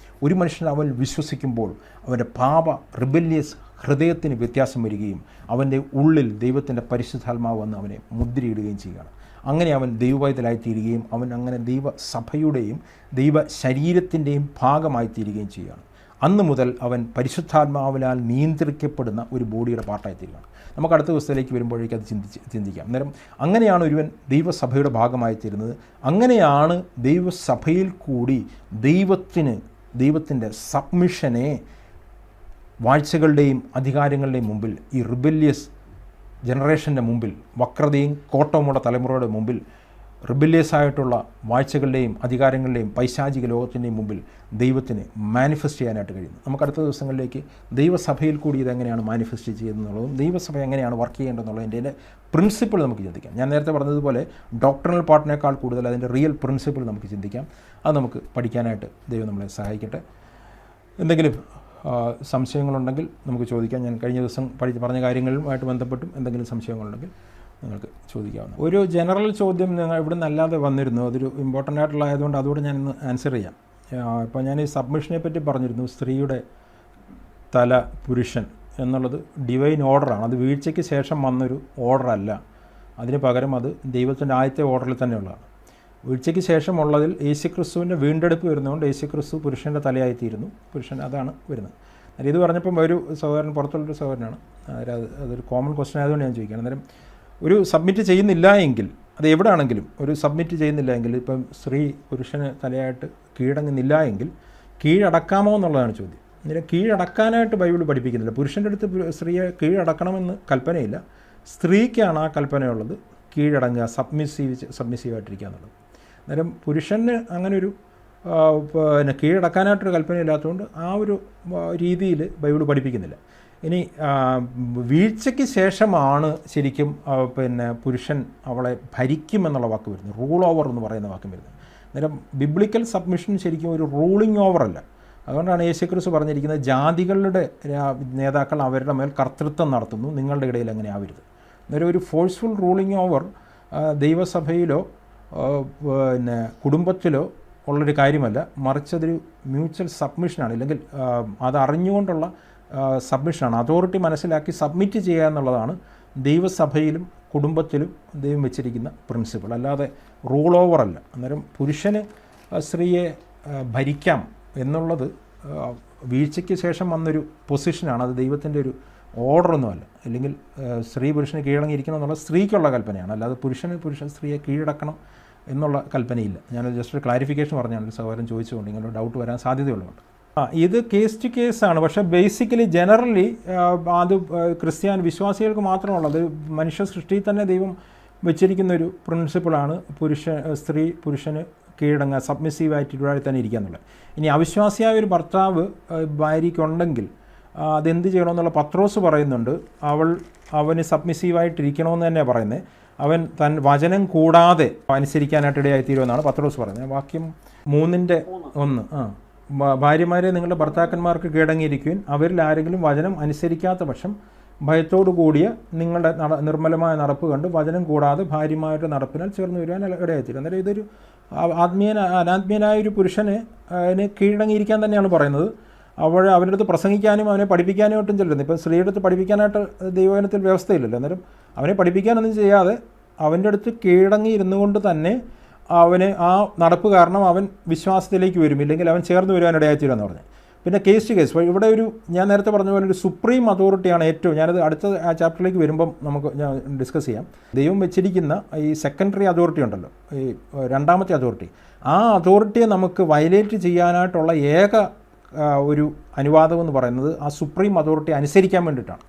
ഒരു മനുഷ്യൻ അവൻ വിശ്വസിക്കുമ്പോൾ അവൻ്റെ റിബല്യസ് ഹൃദയത്തിന് വ്യത്യാസം വരികയും അവൻ്റെ ഉള്ളിൽ ദൈവത്തിൻ്റെ പരിശുദ്ധാത്മാവ് വന്ന് അവനെ മുദ്രയിടുകയും ചെയ്യുകയാണ്. അങ്ങനെ അവൻ ദൈവവൈതലായിത്തീരുകയും അവൻ അങ്ങനെ ദൈവസഭയുടെയും ദൈവ ശരീരത്തിൻ്റെയും ഭാഗമായിത്തീരുകയും ചെയ്യുകയാണ്. അന്ന് മുതൽ അവൻ പരിശുദ്ധാത്മാവിനാൽ നിയന്ത്രിക്കപ്പെടുന്ന ഒരു ബോഡിയുടെ പാർട്ടായിത്തീരുകയാണ്. നമുക്ക് അടുത്ത ദിവസത്തിലേക്ക് വരുമ്പോഴേക്കും അത് ചിന്തിക്കാം. അന്നേരം അങ്ങനെയാണ് ഒരുവൻ ദൈവസഭയുടെ ഭാഗമായിത്തീരുന്നത്. അങ്ങനെയാണ് ദൈവസഭയിൽ കൂടി ദൈവത്തിൻ്റെ സബ്മിഷനെ വാഴ്ചകളുടെയും അധികാരങ്ങളുടെയും മുമ്പിൽ, ഈ റിബല്യസ് ജനറേഷൻ്റെ മുമ്പിൽ, വക്രതയും കോട്ടവുമുള്ള തലമുറയുടെ മുമ്പിൽ, റിബല്യസ് ആയിട്ടുള്ള വാഴ്ചകളുടെയും അധികാരങ്ങളുടെയും പൈശാചിക ലോകത്തിൻ്റെയും മുമ്പിൽ ദൈവത്തിന് മാനിഫെസ്റ്റ് ചെയ്യാനായിട്ട് കഴിയുന്നു. നമുക്ക് അടുത്ത ദിവസങ്ങളിലേക്ക് ദൈവസഭയിൽ കൂടി ഇതെങ്ങനെയാണ് മാനിഫെസ്റ്റ് ചെയ്യുന്നതെന്നുള്ളതും ദൈവസഭ എങ്ങനെയാണ് വർക്ക് ചെയ്യേണ്ടതെന്നുള്ളതിൻ്റെ പ്രിൻസിപ്പിൾ നമുക്ക് ചിന്തിക്കാം. ഞാൻ നേരത്തെ പറഞ്ഞതുപോലെ ഡോക്ടറൽ പാർട്ടിനേക്കാൾ കൂടുതൽ അതിൻ്റെ റിയൽ പ്രിൻസിപ്പിൾ നമുക്ക് ചിന്തിക്കാം. അത് നമുക്ക് പഠിക്കാനായിട്ട് ദൈവം നമ്മളെ സഹായിക്കട്ടെ. എന്തെങ്കിലും സംശയങ്ങളുണ്ടെങ്കിൽ നമുക്ക് ചോദിക്കാം. ഞാൻ കഴിഞ്ഞ ദിവസം പറഞ്ഞ കാര്യങ്ങളുമായിട്ട് ബന്ധപ്പെട്ടും എന്തെങ്കിലും സംശയങ്ങളുണ്ടെങ്കിൽ നിങ്ങൾക്ക് ചോദിക്കാവുന്ന ഒരു ജനറൽ ചോദ്യം നിങ്ങൾ ഇവിടെ നിന്നല്ലാതെ വന്നിരുന്നു. അതൊരു ഇമ്പോർട്ടൻ്റ് ആയിട്ടുള്ള ആയതുകൊണ്ട് അതുകൂടെ ഞാൻ ഇന്ന് ആൻസർ ചെയ്യാം. ഇപ്പോൾ ഞാൻ ഈ സബ്മിഷനെ പറ്റി പറഞ്ഞിരുന്നു. സ്ത്രീയുടെ തല പുരുഷൻ എന്നുള്ളത് ഡിവൈൻ ഓർഡറാണ്. അത് വീഴ്ചയ്ക്ക് ശേഷം വന്നൊരു ഓർഡറല്ല. അതിന് പകരം അത് ദൈവത്തിൻ്റെ ആദ്യത്തെ ഓർഡറിൽ തന്നെയുള്ളതാണ്. വീഴ്ചയ്ക്ക് ശേഷമുള്ളതിൽ യേശുക്രിസ്തുവിൻ്റെ വീണ്ടെടുപ്പ് വരുന്നതുകൊണ്ട് യേശുക്രിസ്തു പുരുഷൻ്റെ തലയായിത്തീരുന്നു. പുരുഷൻ അതാണ് വരുന്നത്. ഇത് പറഞ്ഞപ്പം ഒരു സഹോദരൻ, പുറത്തുള്ളൊരു സഹോദരനാണ്, അതൊരു കോമൺ ക്വസ്റ്റൻ ആയതുകൊണ്ട് ഞാൻ ചോദിക്കുകയാണ്. അന്നേരം ഒരു സബ്മിറ്റ് ചെയ്യുന്നില്ല എങ്കിൽ, അത് എവിടെ ആണെങ്കിലും ഒരു സബ്മിറ്റ് ചെയ്യുന്നില്ല എങ്കിൽ, ഇപ്പം സ്ത്രീ പുരുഷന് തലയായിട്ട് കീഴടങ്ങുന്നില്ല എങ്കിൽ കീഴടക്കാമോ എന്നുള്ളതാണ് ചോദ്യം. അന്നേരം കീഴടക്കാനായിട്ട് ബൈബിൾ പഠിപ്പിക്കുന്നില്ല. പുരുഷൻ്റെ അടുത്ത് സ്ത്രീയെ കീഴടക്കണമെന്ന് കൽപ്പനയില്ല. സ്ത്രീക്കാണ് ആ കൽപ്പനയുള്ളത്, കീഴടങ്ങുക, സബ്മിസീവായിട്ടിരിക്കുക എന്നുള്ളത്. അന്നേരം പുരുഷന് അങ്ങനൊരു കീഴടക്കാനായിട്ടൊരു കൽപ്പനയില്ലാത്തതുകൊണ്ട് ആ ഒരു രീതിയിൽ ബൈബിൾ പഠിപ്പിക്കുന്നില്ല. ഇനി വീഴ്ചയ്ക്ക് ശേഷമാണ് ശരിക്കും പുരുഷൻ അവളെ ഭരിക്കുമെന്നുള്ള വാക്ക് വരുന്നത്. റൂൾ ഓവർ എന്ന് പറയുന്ന വാക്ക് വരുന്നത്. അന്നേരം ബിബ്ലിക്കൽ സബ്മിഷൻ ശരിക്കും ഒരു റൂളിംഗ് ഓവറല്ല. അതുകൊണ്ടാണ് യേശുക്രിസ്തു പറഞ്ഞിരിക്കുന്നത്, ജാതികളുടെ നേതാക്കൾ അവരുടെ മേൽ കർത്തൃത്വം നടത്തുന്നു, നിങ്ങളുടെ ഇടയിൽ അങ്ങനെ ആവരുത്. അന്നേരം ഒരു ഫോഴ്സ്ഫുൾ റൂളിംഗ് ഓവർ ദൈവസഭയിലോ കുടുംബത്തിലോ ഉള്ളൊരു കാര്യമല്ല, മറിച്ച് അതൊരു മ്യൂച്വൽ സബ്മിഷനാണ്. ഇല്ലെങ്കിൽ അത് അറിഞ്ഞുകൊണ്ടുള്ള സബ്മിഷനാണ്. അതോറിറ്റി മനസ്സിലാക്കി സബ്മിറ്റ് ചെയ്യുക എന്നുള്ളതാണ് ദൈവസഭയിലും കുടുംബത്തിലും ദൈവം വെച്ചിരിക്കുന്ന പ്രിൻസിപ്പിൾ, അല്ലാതെ റൂൾ ഓവറല്ല. അന്നേരം പുരുഷന് സ്ത്രീയെ ഭരിക്കാം എന്നുള്ളത് വീഴ്ചയ്ക്ക് ശേഷം വന്നൊരു പൊസിഷനാണ്. അത് ദൈവത്തിൻ്റെ ഒരു ഓർഡറൊന്നുമല്ല. അല്ലെങ്കിൽ സ്ത്രീ പുരുഷന് കീഴടങ്ങിയിരിക്കണം എന്നുള്ള സ്ത്രീക്കുള്ള കൽപ്പനയാണ്, അല്ലാതെ പുരുഷൻ സ്ത്രീയെ കീഴടക്കണം എന്നുള്ള കൽപ്പനയില്ല. ഞാനത് ജസ്റ്റ് ഒരു ക്ലാരിഫിക്കേഷൻ പറഞ്ഞാണ്, സഹോദരൻ ചോദിച്ചുകൊണ്ട് ഇങ്ങനെ ഡൗട്ട് വരാൻ സാധ്യതയുള്ളതുകൊണ്ട്. ഇത് കേസ് ടു കേസാണ്. പക്ഷേ ബേസിക്കലി ജനറലി അത് ക്രിസ്ത്യാനി വിശ്വാസികൾക്ക് മാത്രമുള്ളത്. മനുഷ്യ സൃഷ്ടിയിൽ തന്നെ ദൈവം വെച്ചിരിക്കുന്നൊരു പ്രിൻസിപ്പിളാണ് സ്ത്രീ പുരുഷന് കീഴടങ്ങുക, സബ്മിസീവായിട്ട് തന്നെ ഇരിക്കുക എന്നുള്ളത്. ഇനി അവിശ്വാസിയായ ഒരു ഭർത്താവ് ഭാര്യയ്ക്കുണ്ടെങ്കിൽ അതെന്ത് ചെയ്യണമെന്നുള്ള പത്രോസ് പറയുന്നുണ്ട്. അവന് സബ്മിസീവായിട്ടിരിക്കണമെന്ന് തന്നെയാണ് പറയുന്നത്. അവൻ വചനം കൂടാതെ അനുസരിക്കാനായിട്ട് ഇടയായിത്തീരുമെന്നാണ് പത്രോസ് പറയുന്നത്. വാക്യം 3:1. ഭാര്യമാരെ നിങ്ങളുടെ ഭർത്താക്കന്മാർക്ക് കീഴടങ്ങിയിരിക്കുവിൻ, അവരിൽ ആരെങ്കിലും വചനം അനുസരിക്കാത്ത പക്ഷം ഭയത്തോടു കൂടിയ നിങ്ങളുടെ നിർമ്മലമായ നടപ്പ് കണ്ട് വചനം കൂടാതെ ഭാര്യമാരുടെ നടപ്പിനാൽ ചേർന്ന് വരുവാൻ ഇടയായിത്തീരും. അന്നേരം ഇതൊരു അനാത്മീയനായ ഒരു പുരുഷന് കീഴടങ്ങിയിരിക്കാൻ തന്നെയാണ് പറയുന്നത്. അവരുടെ അടുത്ത് പ്രസംഗിക്കാനും അവനെ പഠിപ്പിക്കാനും ഒട്ടും ചെല്ലുന്നു. ഇപ്പം സ്ത്രീയുടെ അടുത്ത് പഠിപ്പിക്കാനായിട്ട് ദൈവവചനത്തിൽ വ്യവസ്ഥയില്ലല്ലോ. അന്നേരം അവനെ പഠിപ്പിക്കാനൊന്നും ചെയ്യാതെ അവൻ്റെ അടുത്ത് കീഴടങ്ങി ഇരുന്നു കൊണ്ട് തന്നെ അവന് ആ നടപ്പ് കാരണം അവൻ വിശ്വാസത്തിലേക്ക് വരും, ഇല്ലെങ്കിൽ അവൻ ചേർന്ന് വരുവാനിടയായിത്തീരുമെന്ന് പറഞ്ഞു. പിന്നെ കേസ് ടു കേസ്, ഇവിടെ ഒരു ഞാൻ നേരത്തെ പറഞ്ഞ പോലെ ഒരു സുപ്രീം അതോറിറ്റിയാണ് ഏറ്റവും, ഞാനത് അടുത്ത ആ ചാപ്റ്ററിലേക്ക് വരുമ്പം ഞാൻ ഡിസ്കസ് ചെയ്യാം. ദൈവം വെച്ചിരിക്കുന്ന ഈ സെക്കൻഡറി അതോറിറ്റി ഉണ്ടല്ലോ, ഈ രണ്ടാമത്തെ അതോറിറ്റി, ആ അതോറിറ്റിയെ നമുക്ക് വയലേറ്റ് ചെയ്യാനായിട്ടുള്ള ഏക ഒരു അനുവാദം എന്ന് പറയുന്നത് ആ സുപ്രീം അതോറിറ്റി അനുസരിക്കാൻ വേണ്ടിയിട്ടാണ്.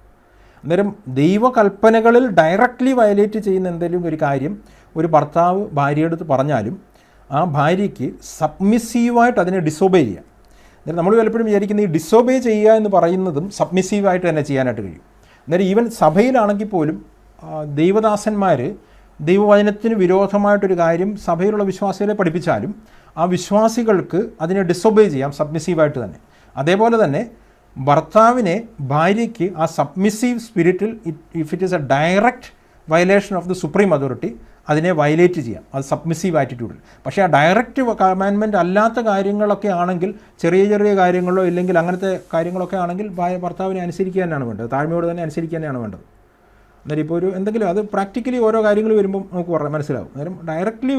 അന്നേരം ദൈവകൽപ്പനകളിൽ ഡയറക്റ്റ്ലി വയലേറ്റ് ചെയ്യുന്ന എന്തെങ്കിലും ഒരു കാര്യം ഒരു ഭർത്താവ് ഭാര്യയെടുത്ത് പറഞ്ഞാലും ആ ഭാര്യയ്ക്ക് സബ്മിസീവായിട്ട് അതിനെ ഡിസോബേ ചെയ്യാം. അന്നേരം നമ്മൾ പലപ്പോഴും വിചാരിക്കുന്ന ഈ ഡിസോബേ ചെയ്യുക എന്ന് പറയുന്നതും സബ്മിസീവായിട്ട് തന്നെ ചെയ്യാനായിട്ട് കഴിയും. അന്നേരം ഈവൻ സഭയിലാണെങ്കിൽ പോലും ദൈവദാസന്മാർ ദൈവവചനത്തിന് വിരോധമായിട്ടൊരു കാര്യം സഭയിലുള്ള വിശ്വാസികളെ പഠിപ്പിച്ചാലും ആ വിശ്വാസികൾക്ക് അതിനെ ഡിസോബേ ചെയ്യാം സബ്മിസീവായിട്ട് തന്നെ. അതേപോലെ തന്നെ ഭർത്താവിനെ ഭാര്യയ്ക്ക് ആ സബ്മിസീവ് സ്പിരിറ്റിൽ if it is a direct violation of the supreme authority അതിനെ വയലേറ്റ് ചെയ്യാം, അത് സബ്മിസീവ് ആറ്റിറ്റ്യൂഡിൽ. പക്ഷേ ആ ഡയറക്റ്റ് കമാൻഡ്മെൻറ്റ് അല്ലാത്ത കാര്യങ്ങളൊക്കെ ആണെങ്കിൽ, ചെറിയ ചെറിയ കാര്യങ്ങളോ ഇല്ലെങ്കിൽ അങ്ങനത്തെ കാര്യങ്ങളൊക്കെ ആണെങ്കിൽ ഭർത്താവിനെ അനുസരിക്കുക തന്നെയാണ് വേണ്ടത്, താഴ്മയോട് തന്നെ അനുസരിക്കുക തന്നെയാണ് വേണ്ടത്. അന്നേരം ഇപ്പോൾ ഒരു എന്തെങ്കിലും അത് പ്രാക്ടിക്കലി ഓരോ കാര്യങ്ങൾ വരുമ്പം നമുക്ക് മനസ്സിലാവും. അന്നേരം ഡയറക്റ്റ്ലി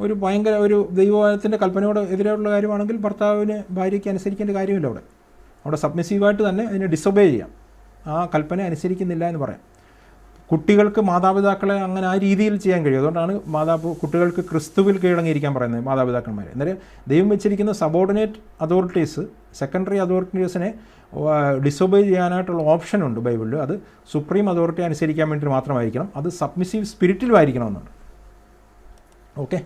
ഒരു ഭയങ്കര ഒരു ദൈവത്തിൻ്റെ കൽപ്പനയോട് എതിരെയുള്ള കാര്യമാണെങ്കിൽ ഭർത്താവിന് ഭാര്യയ്ക്ക് അനുസരിക്കേണ്ട കാര്യമില്ല. അവിടെ സബ്മിസീവായിട്ട് തന്നെ അതിനെ ഡിസൊബേ ചെയ്യാം, ആ കൽപ്പന അനുസരിക്കുന്നില്ല എന്ന് പറയാം. കുട്ടികൾക്ക് മാതാപിതാക്കളെ അങ്ങനെ ആ രീതിയിൽ ചെയ്യാൻ കഴിയും. അതുകൊണ്ടാണ് കുട്ടികൾക്ക് ക്രിസ്തുവിൽ കീഴടങ്ങിയിരിക്കാൻ പറയുന്നത് മാതാപിതാക്കന്മാർ. അന്നേരം ദൈവം വെച്ചിരിക്കുന്ന സബോർഡിനേറ്റ് അതോറിറ്റീസ്, സെക്കൻഡറി അതോറിറ്റീസിനെ ഡിസൊബേ ചെയ്യാനായിട്ടുള്ള ഓപ്ഷൻ ഉണ്ട് ബൈബിളിൽ. അത് സുപ്രീം അതോറിറ്റി അനുസരിക്കാൻ വേണ്ടി മാത്രമായിരിക്കണം, അത് സബ്മിസീവ് സ്പിരിറ്റിലും ആയിരിക്കണമെന്നുണ്ട്. ഓക്കെ.